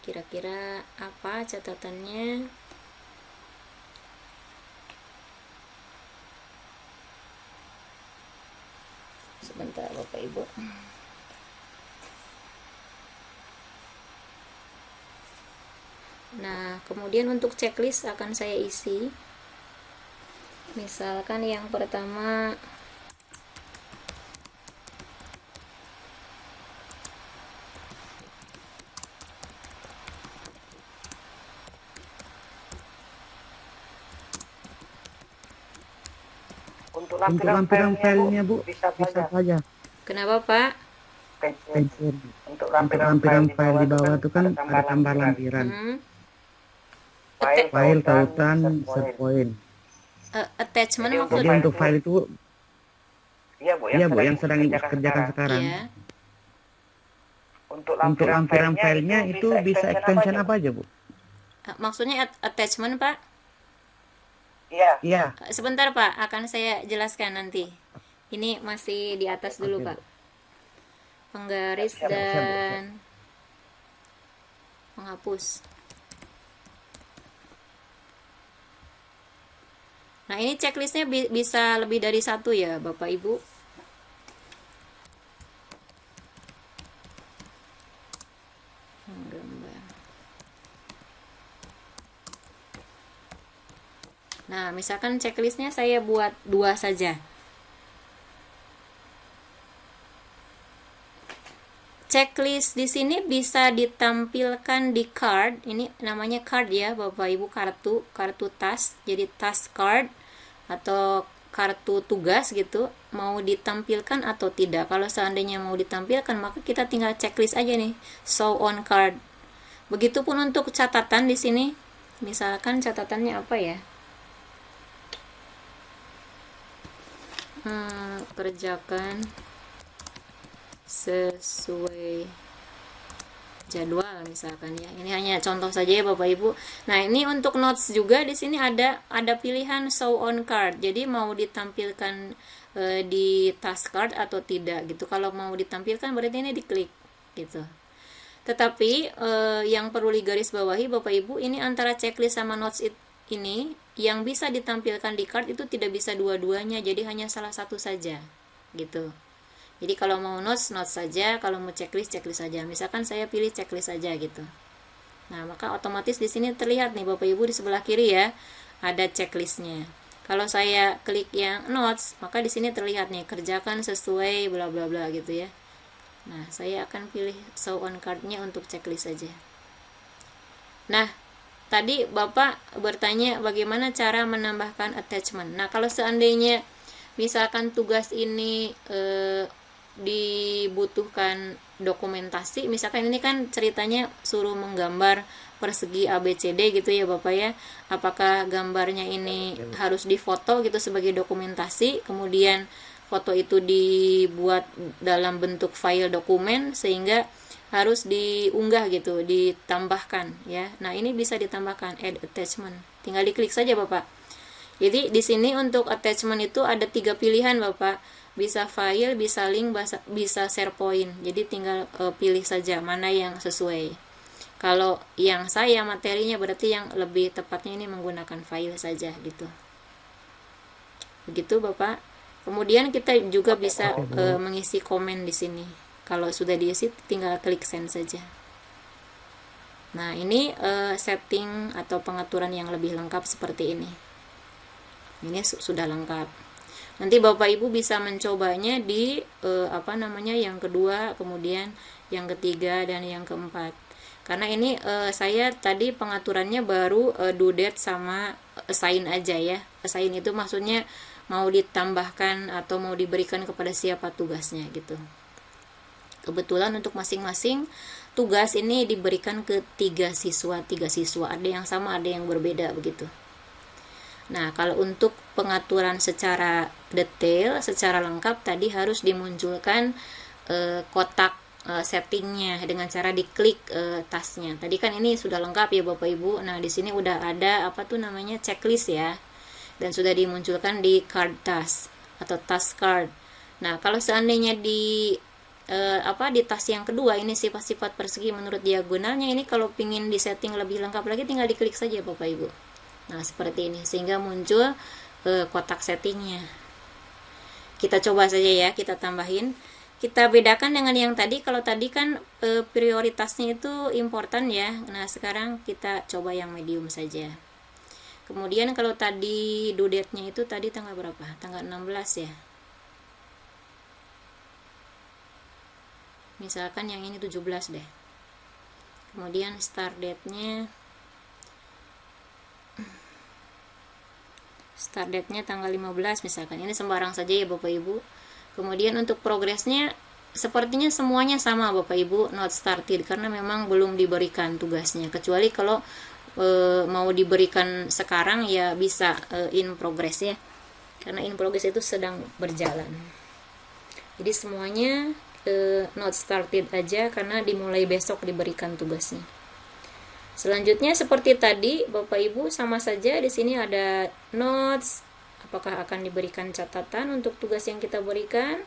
Kira-kira apa catatannya? Sebentar Bapak Ibu. Nah, kemudian untuk checklist akan saya isi. Misalkan yang pertama Untuk lampiran filenya Bu, bisa saja. kenapa Pak? extension. Untuk lampiran file di bawah itu kan ada tambah lampiran. File, tautan, set point. Attachment Jadi maksudnya. untuk file itu, iya Bu, yang sedang Ibu kerjakan sekarang. Iya. Untuk lampiran filenya itu bisa extension apa aja Bu? Maksudnya attachment Pak? Iya. Sebentar Pak, akan saya jelaskan nanti. Ini masih di atas dulu Oke, Pak. Penggaris Siap, Bu. dan penghapus. Nah ini checklistnya bisa lebih dari satu ya Bapak Ibu. Gambar. Nah misalkan checklistnya saya buat 2 saja. Checklist di sini bisa ditampilkan di card. Ini namanya card ya, Bapak Ibu, kartu tas. Jadi task card atau kartu tugas gitu, mau ditampilkan atau tidak. Kalau seandainya mau ditampilkan, maka kita tinggal checklist aja nih, show on card. Begitupun untuk catatan di sini. Misalkan catatannya apa ya? Kerjakan sesuai jadwal misalkan ya. Ini hanya contoh saja ya Bapak Ibu. Nah, ini untuk notes juga di sini ada pilihan show on card. Jadi mau ditampilkan di task card atau tidak gitu. Kalau mau ditampilkan berarti ini diklik gitu. Tetapi yang perlu digarisbawahi Bapak Ibu, ini antara checklist sama notes ini yang bisa ditampilkan di card itu tidak bisa dua-duanya. Jadi hanya salah satu saja gitu. Jadi kalau mau notes saja, kalau mau checklist saja. Misalkan saya pilih checklist saja gitu. Nah, maka otomatis di sini terlihat nih Bapak Ibu di sebelah kiri ya, ada checklistnya. Kalau saya klik yang notes, maka di sini terlihat nih kerjakan sesuai bla bla bla gitu ya. Nah, saya akan pilih show on card-nya untuk checklist saja. Nah, tadi Bapak bertanya bagaimana cara menambahkan attachment. Nah, kalau seandainya misalkan tugas ini dibutuhkan dokumentasi, misalkan ini kan ceritanya suruh menggambar persegi ABCD gitu ya Bapak ya, apakah gambarnya ini harus difoto gitu sebagai dokumentasi, kemudian foto itu dibuat dalam bentuk file dokumen sehingga harus diunggah gitu, ditambahkan ya. Nah ini bisa ditambahkan add attachment, tinggal diklik saja Bapak. Jadi di sini untuk attachment itu ada 3 pilihan Bapak, bisa file, bisa link, bisa share point. Jadi tinggal pilih saja mana yang sesuai. Kalau yang saya materinya berarti yang lebih tepatnya ini menggunakan file saja gitu. Begitu Bapak. Kemudian kita juga bisa mengisi komen di sini. Kalau sudah diisi tinggal klik send saja. Nah, ini setting atau pengaturan yang lebih lengkap seperti ini. Ini sudah lengkap. Nanti Bapak Ibu bisa mencobanya di yang kedua, kemudian yang ketiga dan yang keempat. Karena ini saya tadi pengaturannya baru due date sama assign aja ya. Assign itu maksudnya mau ditambahkan atau mau diberikan kepada siapa tugasnya gitu. Kebetulan untuk masing-masing tugas ini diberikan ke 3 siswa. Ada yang sama, ada yang berbeda begitu. Nah, kalau untuk pengaturan secara detail, secara lengkap tadi harus dimunculkan kotak settingnya dengan cara diklik tasnya. Tadi kan ini sudah lengkap ya Bapak Ibu. Nah, di sini udah ada checklist ya. Dan sudah dimunculkan di card task atau task card. Nah, kalau seandainya di tas yang kedua ini sifat-sifat persegi menurut diagonalnya, ini kalau pingin disetting lebih lengkap lagi tinggal diklik saja Bapak Ibu. Nah, seperti ini sehingga muncul kotak settingnya. Kita coba saja ya, kita tambahin. Kita bedakan dengan yang tadi. Kalau tadi kan prioritasnya itu important ya. Nah, sekarang kita coba yang medium saja. Kemudian kalau tadi due date-nya itu tadi tanggal berapa? Tanggal 16 ya. Misalkan yang ini 17 deh. Kemudian start date-nya tanggal 15 misalkan. Ini sembarang saja ya Bapak Ibu. Kemudian untuk progresnya sepertinya semuanya sama Bapak Ibu, not started, karena memang belum diberikan tugasnya. Kecuali kalau mau diberikan sekarang ya bisa in progress ya, karena in progress itu sedang berjalan. Jadi semuanya not started aja karena dimulai besok diberikan tugasnya. Selanjutnya seperti tadi Bapak Ibu, sama saja di sini ada notes, apakah akan diberikan catatan untuk tugas yang kita berikan.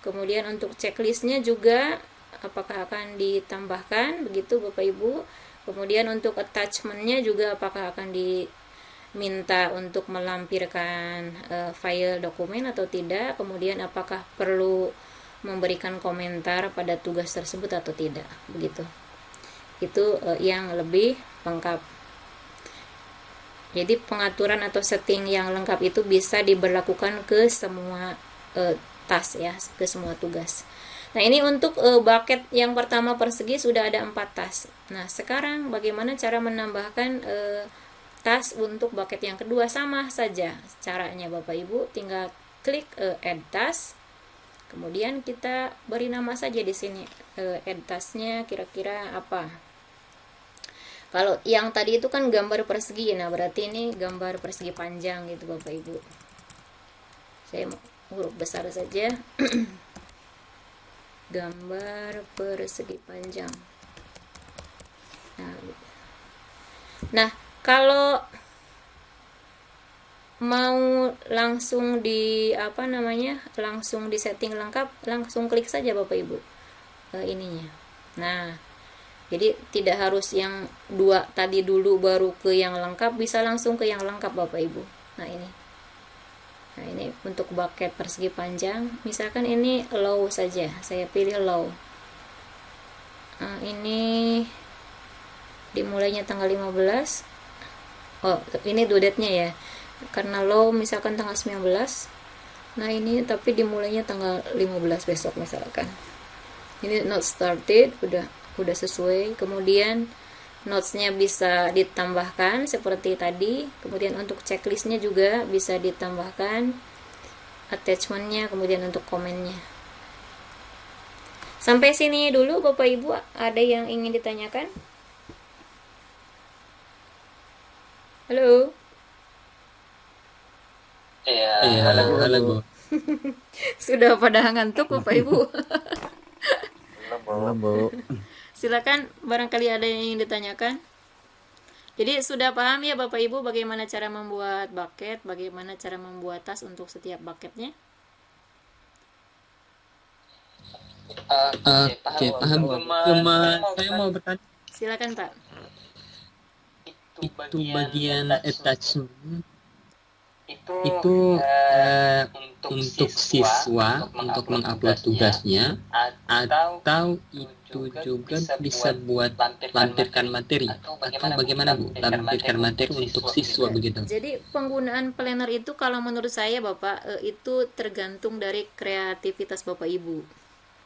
Kemudian untuk checklistnya juga apakah akan ditambahkan, begitu Bapak Ibu. Kemudian untuk attachmentnya juga apakah akan diminta untuk melampirkan file dokumen atau tidak. Kemudian apakah perlu memberikan komentar pada tugas tersebut atau tidak, begitu. Itu yang lebih lengkap. Jadi pengaturan atau setting yang lengkap itu bisa diberlakukan ke semua task ya, ke semua tugas. Nah ini untuk bucket yang pertama persegi sudah ada 4 task. Nah sekarang bagaimana cara menambahkan task untuk bucket yang kedua? Sama saja caranya Bapak Ibu, tinggal klik add task. Kemudian kita beri nama saja di sini, add tasknya kira-kira apa. Kalau yang tadi itu kan gambar persegi, nah berarti ini gambar persegi panjang gitu Bapak Ibu. Saya huruf besar saja. Gambar persegi panjang. Nah, kalau mau langsung langsung di setting lengkap, langsung klik saja Bapak Ibu ininya. Nah, jadi tidak harus yang 2 tadi dulu baru ke yang lengkap, bisa langsung ke yang lengkap Bapak Ibu. Nah ini untuk bucket persegi panjang, misalkan ini low saja, saya pilih low. Nah, ini dimulainya tanggal 15. Oh, ini due date-nya ya. Karena low misalkan tanggal 19. Nah, ini tapi dimulainya tanggal 15 besok misalkan. Ini not started, udah sesuai. Kemudian notes-nya bisa ditambahkan seperti tadi. Kemudian untuk checklist-nya juga bisa ditambahkan, attachment-nya, kemudian untuk komennya. Sampai sini dulu Bapak Ibu, ada yang ingin ditanyakan? Halo? Iya, halo Bu. Sudah pada ngantuk Bapak Ibu? Belum Bu. Silakan, barangkali ada yang ingin ditanyakan. Jadi sudah paham ya Bapak Ibu bagaimana cara membuat bucket, bagaimana cara membuat tas untuk setiap bucketnya? Oke, paham Bu. Cuma saya mau bertanya, Silakan Pak. itu bagian attachment itu untuk siswa untuk mengupload tugasnya, atau itu juga bisa buat lampirkan materi, atau bagaimana Bu, lampirkan materi untuk siswa begitu? Jadi penggunaan planner itu kalau menurut saya Bapak itu tergantung dari kreativitas Bapak Ibu,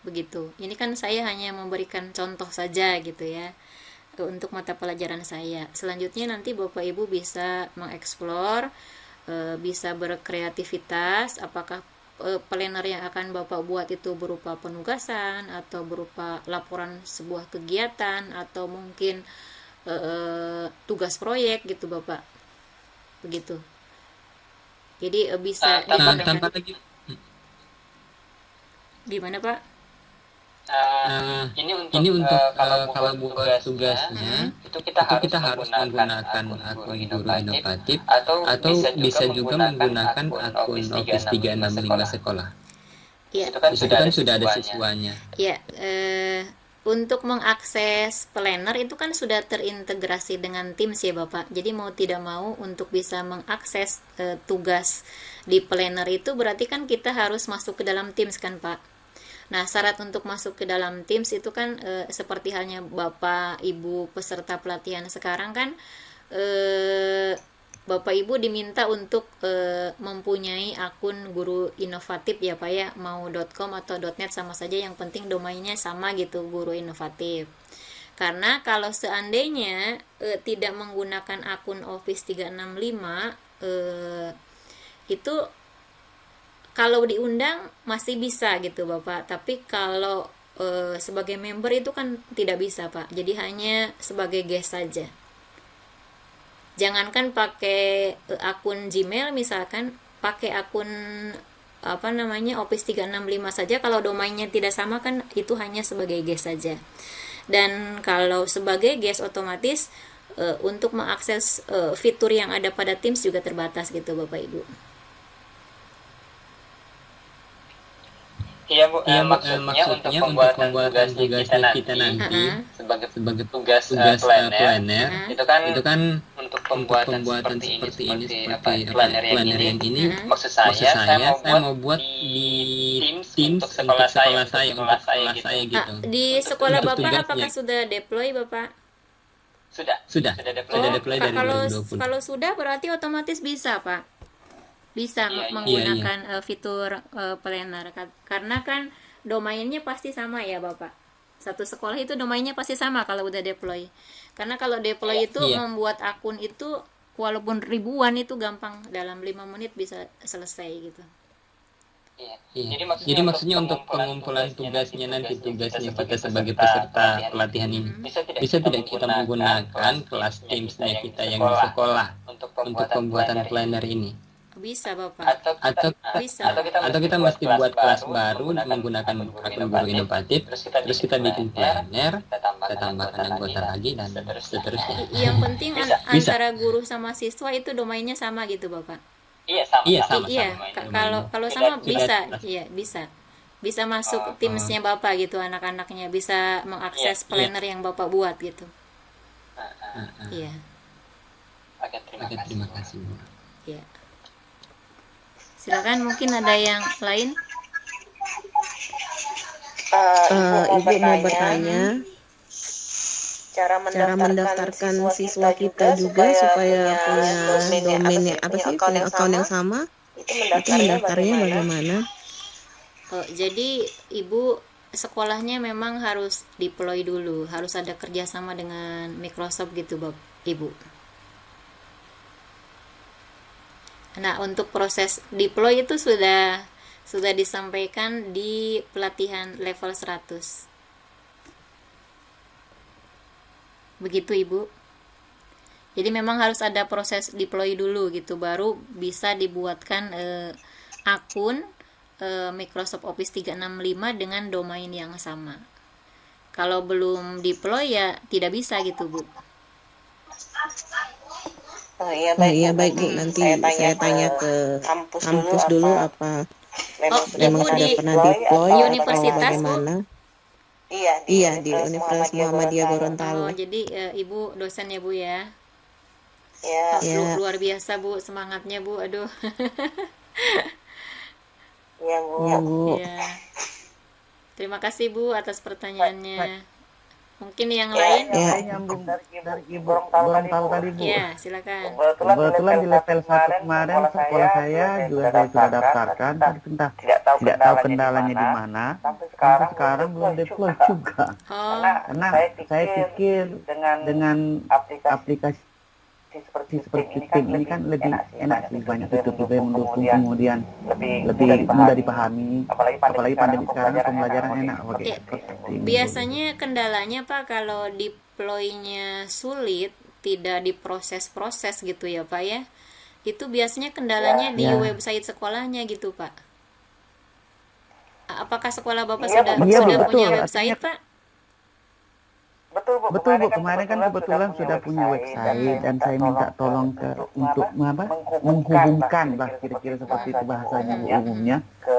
begitu. Ini kan saya hanya memberikan contoh saja gitu ya untuk mata pelajaran saya. Selanjutnya nanti Bapak Ibu bisa mengeksplor, bisa berkreativitas, apakah planner yang akan Bapak buat itu berupa penugasan atau berupa laporan sebuah kegiatan atau mungkin tugas proyek gitu Bapak, begitu. Jadi bisa Tanpa lagi, gimana Pak? ini untuk kalau buat tugasnya itu kita harus menggunakan akun Guru Inovatif, atau bisa juga menggunakan akun Office 365 sekolah. Ya, Itu kan sudah ada siswanya. ya untuk mengakses planner itu kan sudah terintegrasi dengan Teams ya Bapak. Jadi mau tidak mau untuk bisa mengakses tugas di planner itu berarti kan kita harus masuk ke dalam Teams kan Pak. Nah, syarat untuk masuk ke dalam Teams itu kan seperti halnya Bapak Ibu peserta pelatihan sekarang kan Bapak Ibu diminta untuk mempunyai akun Guru Inovatif ya Pak ya, mau .com atau .net sama saja, yang penting domainnya sama gitu, Guru Inovatif. Karena kalau seandainya tidak menggunakan akun Office 365 itu Kalau diundang masih bisa gitu Bapak, tapi kalau sebagai member itu kan tidak bisa Pak, jadi hanya sebagai guest saja. Jangankan pakai akun Gmail, misalkan pakai akun apa namanya Office 365 saja, kalau domainnya tidak sama kan itu hanya sebagai guest saja. Dan kalau sebagai guest otomatis untuk mengakses fitur yang ada pada Teams juga terbatas gitu Bapak Ibu. Iya Bu, maksudnya untuk pembuatan tugasnya kita nanti sebagai tugas planner itu kan untuk pembuatan seperti ini seperti planner yang ini maksud saya mau buat di Teams untuk sekolah saya gitu. Di sekolah Bapak apakah sudah deploy Bapak? Sudah deploy dari 2020. Kalau sudah berarti otomatis bisa Pak. Bisa menggunakan fitur planner karena kan domainnya pasti sama ya Bapak. Satu sekolah itu domainnya pasti sama kalau udah deploy. Karena kalau deploy itu membuat akun itu walaupun ribuan itu gampang, dalam 5 menit bisa selesai gitu. Jadi maksudnya untuk pengumpulan tugasnya kita sebagai peserta pelatihan ini bisa tidak kita menggunakan kelas Teams-nya kita yang di sekolah untuk pembuatan planner ini? Bisa Bapak. Atau kita mesti buat kelas baru menggunakan akun guru inovatif, terus kita bikin planner, kita tambahkan anggota lagi dan seterusnya. Yang penting antara guru sama siswa itu domainnya sama gitu Bapak. Sama. Kalau sama bisa, bisa masuk Teams-nya Bapak gitu, anak-anaknya bisa mengakses planner yang Bapak buat gitu. Iya. Oke, terima kasih Bu. Iya. Silakan, mungkin ada yang lain. Ibu mau bertanya cara mendaftarkan siswa kita juga supaya punya domainnya punya akun yang sama, itu mendaftarnya bagaimana? Jadi Ibu sekolahnya memang harus deploy dulu, harus ada kerjasama dengan Microsoft gitu Ibu. Nah, untuk proses deploy itu sudah disampaikan di pelatihan level 100. Begitu Ibu. Jadi memang harus ada proses deploy dulu gitu, baru bisa dibuatkan akun Microsoft Office 365 dengan domain yang sama. Kalau belum deploy ya tidak bisa gitu Bu. Iya baik Bu, nanti saya tanya ke kampus dulu apa memang sudah pernah deploy atau bagaimana? Iya, di Universitas Muhammadiyah Gorontalo. Jadi Ibu dosen ya Bu ya? Ya. Luar biasa Bu, semangatnya Bu, aduh. Iya Bu. Ya. Terima kasih Bu atas pertanyaannya. Mungkin yang lain? Saya nyambung dari Ibu Gorontalo tadi Bu. Ya, silakan. Kebetulan di level 1 kemarin sekolah saya juga saya sudah daftarkan, tapi tidak tahu kendalanya di mana. Sampai sekarang belum deploy juga. Karena saya pikir dengan aplikasi seperti Teams ini kan lebih enak sih, banyak fitur yang mendukung, kemudian lebih mudah dipahami, apalagi pandemi sekarang pembelajaran enak pakai Teams. Biasanya kendalanya Pak kalau deploy-nya sulit, tidak diproses-proses gitu ya Pak ya, itu biasanya kendalanya di website sekolahnya gitu Pak. Apakah sekolah Bapak sudah punya website Pak? Betul Bu, kemarin kan kebetulan sudah punya website dan saya minta tolong untuk menghubungkan lah, kira-kira seperti itu bahasanya Bu umumnya, ke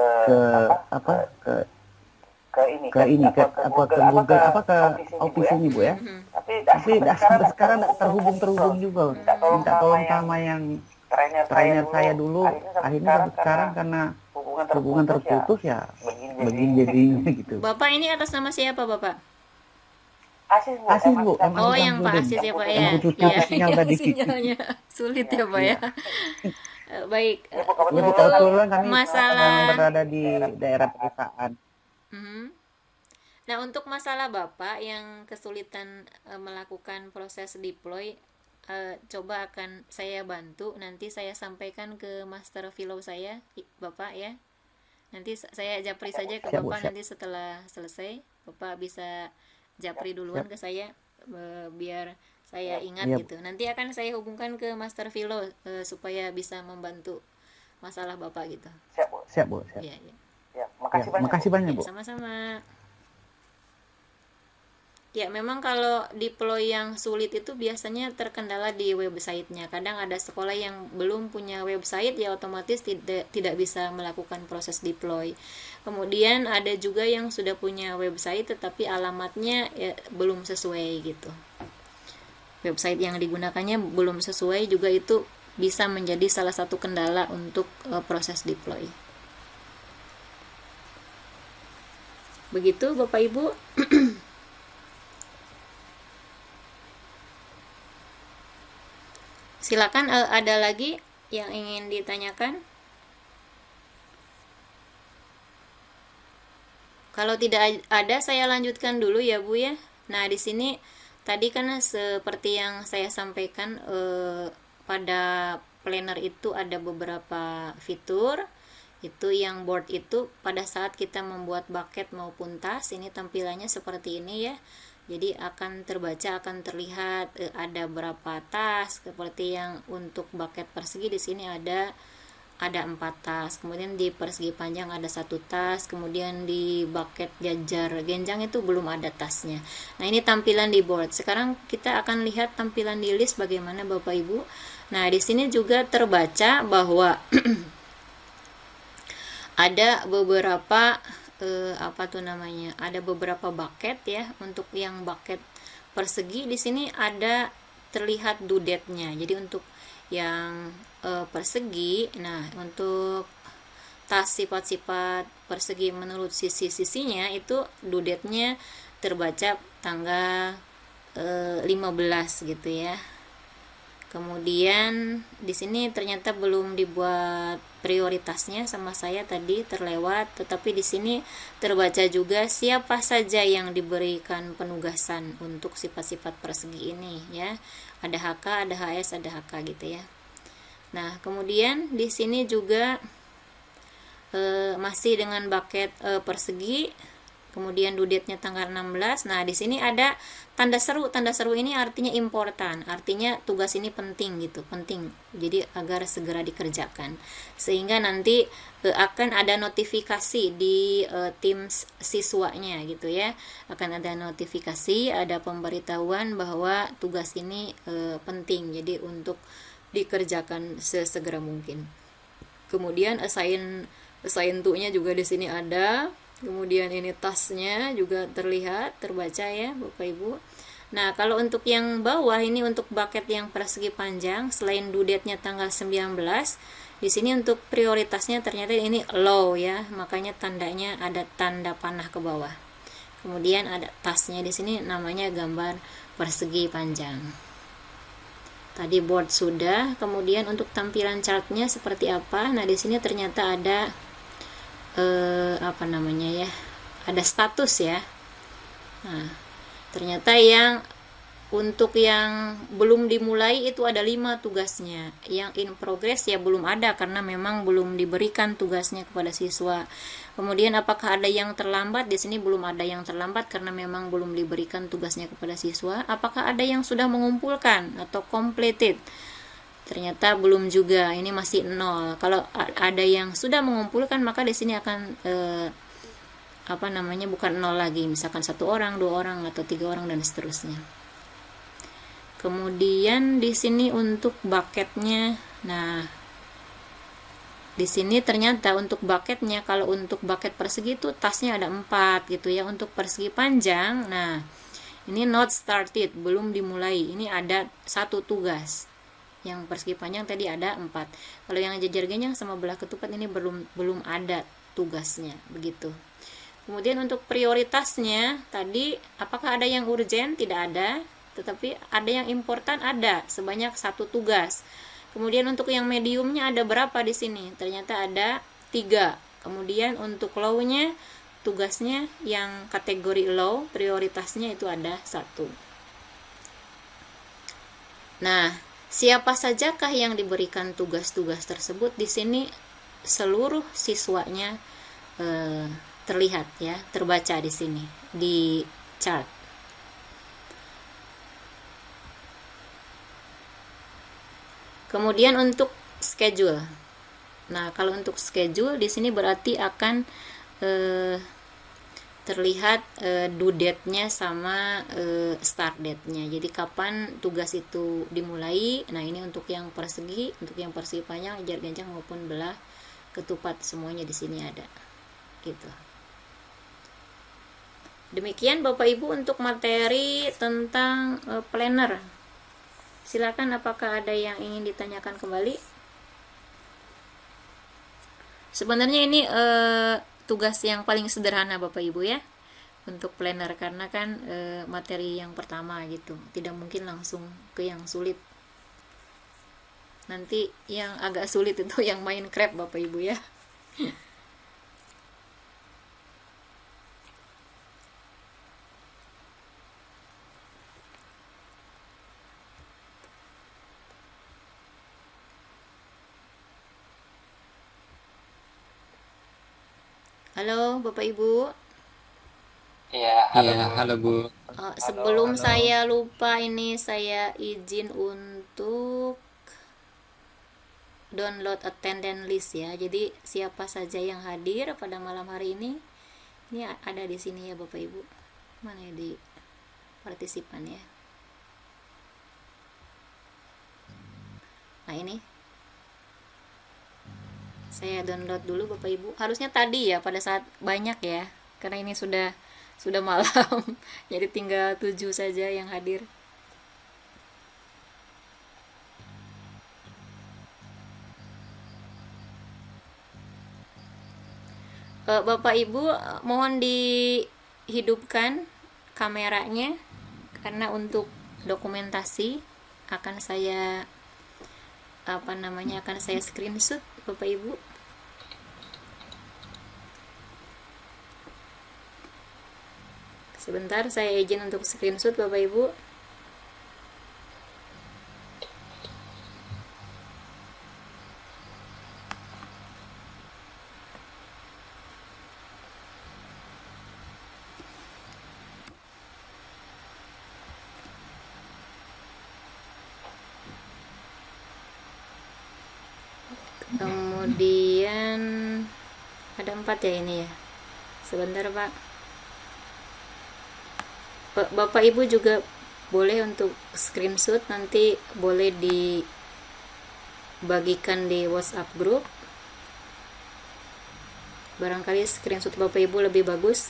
Google ke Office ini Bu ya. Tapi sampai sekarang terhubung juga. Minta tolong sama yang trainer saya dulu, akhirnya sampai sekarang karena hubungan terputus ya begini jadinya gitu. Bapak ini atas nama siapa Bapak? Asis Bu. Oh, yang Pak Asis ya Pak ya. Sinyal tadi. Sinyalnya sulit ya Pak ya. Baik. Kebetulan kami masalah berada di daerah pedesaan. Nah, untuk masalah Bapak yang kesulitan melakukan proses deploy, coba akan saya bantu. Nanti saya sampaikan ke Master Philo saya, Bapak ya. Nanti saya japri saja ke Siap, Bu, Bapak, siap. nanti setelah selesai Bapak bisa japri duluan ke saya, biar saya ingat Iya. gitu. Nanti akan saya hubungkan ke Master Philo supaya bisa membantu masalah Bapak gitu. Siap, Bu. Siap. Iya, iya. Ya, makasih banyak, Ya, Bu. sama-sama. Ya, memang kalau deploy yang sulit itu biasanya terkendala di websitenya. Kadang ada sekolah yang belum punya website, ya otomatis tidak bisa melakukan proses deploy. Kemudian ada juga yang sudah punya website tetapi alamatnya ya, belum sesuai gitu. Website yang digunakannya belum sesuai, juga itu bisa menjadi salah satu kendala untuk proses deploy. Begitu Bapak Ibu. Silakan, ada lagi yang ingin ditanyakan? Kalau tidak ada, saya lanjutkan dulu ya Bu ya. Nah, di sini tadi kan seperti yang saya sampaikan, pada planner itu ada beberapa fitur. Itu yang board itu pada saat kita membuat bucket maupun tas, ini tampilannya seperti ini ya. Jadi akan terbaca, akan terlihat ada berapa tas. Seperti yang untuk bucket persegi di sini ada 4 tas. Kemudian di persegi panjang ada 1 tas. Kemudian di bucket jajar genjang itu belum ada tasnya. Nah, ini tampilan di board. Sekarang kita akan lihat tampilan di list bagaimana Bapak Ibu. Nah, di sini juga terbaca bahwa ada beberapa ada beberapa bucket ya. Untuk yang bucket persegi di sini ada terlihat due date-nya. Jadi untuk yang persegi, nah untuk tas sifat-sifat persegi menurut sisi-sisinya itu due date-nya terbaca tanggal 15 gitu ya. Kemudian di sini ternyata belum dibuat prioritasnya sama saya, tadi terlewat, tetapi di sini terbaca juga siapa saja yang diberikan penugasan untuk sifat-sifat persegi ini ya. Ada HK, ada HS, ada HK gitu ya. Nah, kemudian di sini juga masih dengan bucket persegi. Kemudian due date-nya tanggal 16. Nah, di sini ada tanda seru. Tanda seru ini artinya important, artinya tugas ini penting gitu, penting. Jadi agar segera dikerjakan. Sehingga nanti akan ada notifikasi di tim siswanya gitu ya. Akan ada notifikasi, ada pemberitahuan bahwa tugas ini penting. Jadi untuk dikerjakan sesegera mungkin. Kemudian assign to-nya juga di sini ada. Kemudian ini tasnya juga terlihat, terbaca ya Bapak Ibu. Nah, kalau untuk yang bawah ini untuk bucket yang persegi panjang, selain due date-nya tanggal 19, di sini untuk prioritasnya ternyata ini low ya, makanya tandanya ada tanda panah ke bawah. Kemudian ada tasnya di sini namanya gambar persegi panjang. Tadi board sudah, kemudian untuk tampilan chartnya seperti apa? Nah, di sini ternyata ada ada status ya. Nah, ternyata yang untuk yang belum dimulai itu ada 5 tugasnya. Yang in progress ya belum ada karena memang belum diberikan tugasnya kepada siswa. Kemudian apakah ada yang terlambat? Di sini belum ada yang terlambat karena memang belum diberikan tugasnya kepada siswa. Apakah ada yang sudah mengumpulkan atau completed? Ternyata belum juga, ini masih 0. Kalau ada yang sudah mengumpulkan maka di sini akan bukan 0 lagi, misalkan 1 orang, 2 orang atau 3 orang dan seterusnya. Kemudian di sini untuk bucketnya, nah di sini ternyata untuk bucketnya, kalau untuk bucket persegi itu tasnya ada 4 gitu ya. Untuk persegi panjang, nah ini not started, belum dimulai, ini ada 1 tugas. Yang persegi panjang tadi ada 4. Kalau yang jajar genjang sama belah ketupat ini belum ada tugasnya begitu. Kemudian untuk prioritasnya tadi, apakah ada yang urgent? Tidak ada, tetapi ada yang important, ada sebanyak 1 tugas. Kemudian untuk yang mediumnya ada berapa di sini? Ternyata ada 3. Kemudian untuk low-nya, tugasnya yang kategori low, prioritasnya itu ada 1. Nah, siapa sajakah yang diberikan tugas-tugas tersebut? Di sini seluruh siswanya terlihat ya, terbaca di sini di chart. Kemudian untuk schedule. Nah, kalau untuk schedule di sini berarti akan terlihat due date-nya sama start date-nya. Jadi kapan tugas itu dimulai. Nah, ini untuk yang persegi, untuk yang persegi panjang, jar ganjang maupun belah ketupat, semuanya di sini ada. Gitu. Demikian Bapak Ibu untuk materi tentang planner. Silakan, apakah ada yang ingin ditanyakan kembali? Sebenarnya ini tugas yang paling sederhana Bapak Ibu ya, untuk planner, karena kan materi yang pertama gitu, tidak mungkin langsung ke yang sulit. Nanti yang agak sulit itu yang Minecraft Bapak Ibu ya. Halo Bapak Ibu. Iya, halo Bu. Sebelum saya lupa, ini saya izin untuk download attendance list ya. Jadi siapa saja yang hadir pada malam hari ini ada di sini ya Bapak Ibu. Mana ya di partisipan ya. Nah, ini saya download dulu Bapak Ibu. Harusnya tadi ya, pada saat banyak ya, karena ini sudah malam. Jadi tinggal 7 saja yang hadir. Bapak Ibu mohon dihidupkan kameranya, karena untuk dokumentasi akan saya akan saya screenshot Bapak Ibu. Sebentar, saya izin untuk screenshot Bapak Ibu. Kemudian ada 4 ya ini ya. Sebentar Pak. Bapak Ibu juga boleh untuk screenshot, nanti boleh dibagikan di WhatsApp group. Barangkali screenshot Bapak Ibu lebih bagus.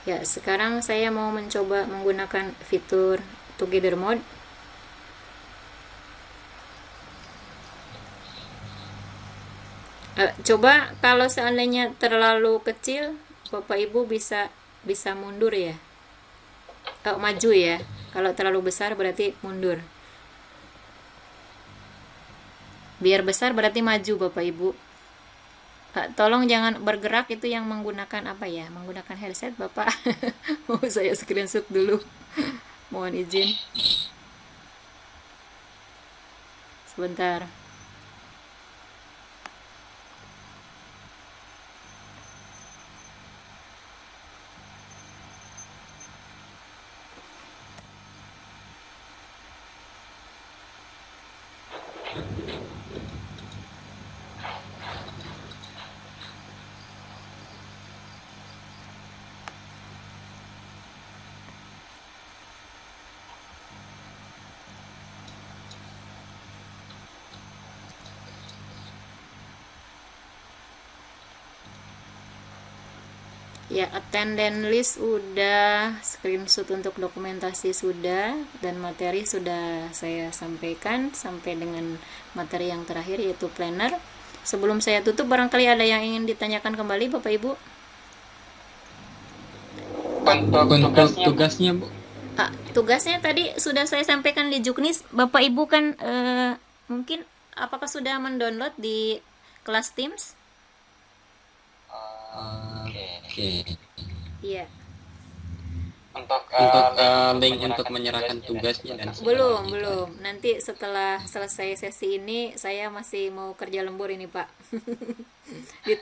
Ya, sekarang saya mau mencoba menggunakan fitur Together Mode. Coba kalau seandainya terlalu kecil, Bapak Ibu bisa mundur ya. Maju ya. Kalau terlalu besar berarti mundur. Biar besar berarti maju Bapak Ibu. Tolong jangan bergerak, itu yang menggunakan menggunakan headset Bapak. Mau saya screenshot dulu. Mohon izin. Sebentar. Ya, attendance list udah, screenshot untuk dokumentasi sudah, dan materi sudah saya sampaikan sampai dengan materi yang terakhir yaitu planner. Sebelum saya tutup, barangkali ada yang ingin ditanyakan kembali Bapak Ibu. Untuk tugasnya Bu. Tugasnya tadi sudah saya sampaikan di Juknis. Bapak Ibu kan mungkin apakah sudah mendownload di kelas Teams? Oke. Iya. link untuk menyerahkan tugasnya dan belum. Nanti setelah selesai sesi ini saya masih mau kerja lembur ini, Pak.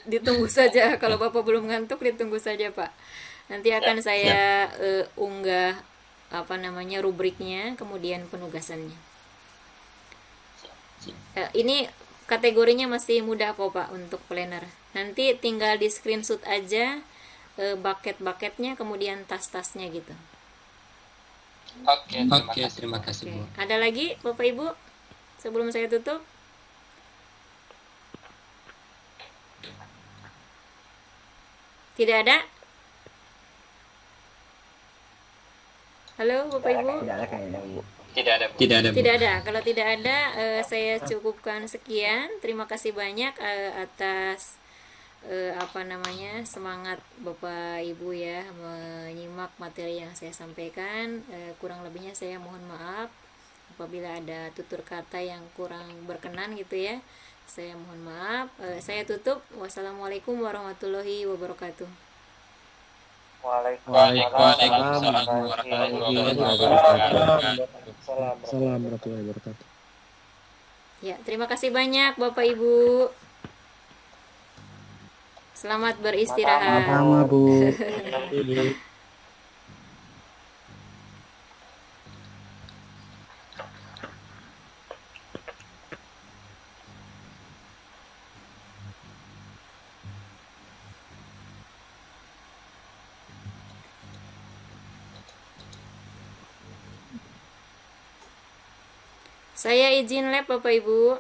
Ditunggu saja. Kalau Bapak belum ngantuk, ditunggu saja, Pak. Nanti akan saya unggah rubriknya, kemudian penugasannya. Ini kategorinya masih mudah kok, Pak, untuk planner. Nanti tinggal di screenshot aja bucket-bucketnya, kemudian tas-tasnya gitu. Oke, terima kasih, Bu. Ada lagi Bapak Ibu sebelum saya tutup? Tidak ada? Halo Bapak Ibu? Tidak ada kayaknya, Bu. Tidak ada. Kalau tidak ada, saya cukupkan sekian. Terima kasih banyak atas semangat Bapak Ibu ya menyimak materi yang saya sampaikan. Kurang lebihnya saya mohon maaf apabila ada tutur kata yang kurang berkenan gitu ya. Saya mohon maaf. Saya tutup. Wassalamualaikum warahmatullahi wabarakatuh. Waalaikumsalam warahmatullahi wabarakatuh. Assalamualaikum warahmatullahi wabarakatuh. Ya, terima kasih banyak Bapak Ibu. Selamat beristirahat. Sama, Bu. Saya izin lab Bapak Ibu.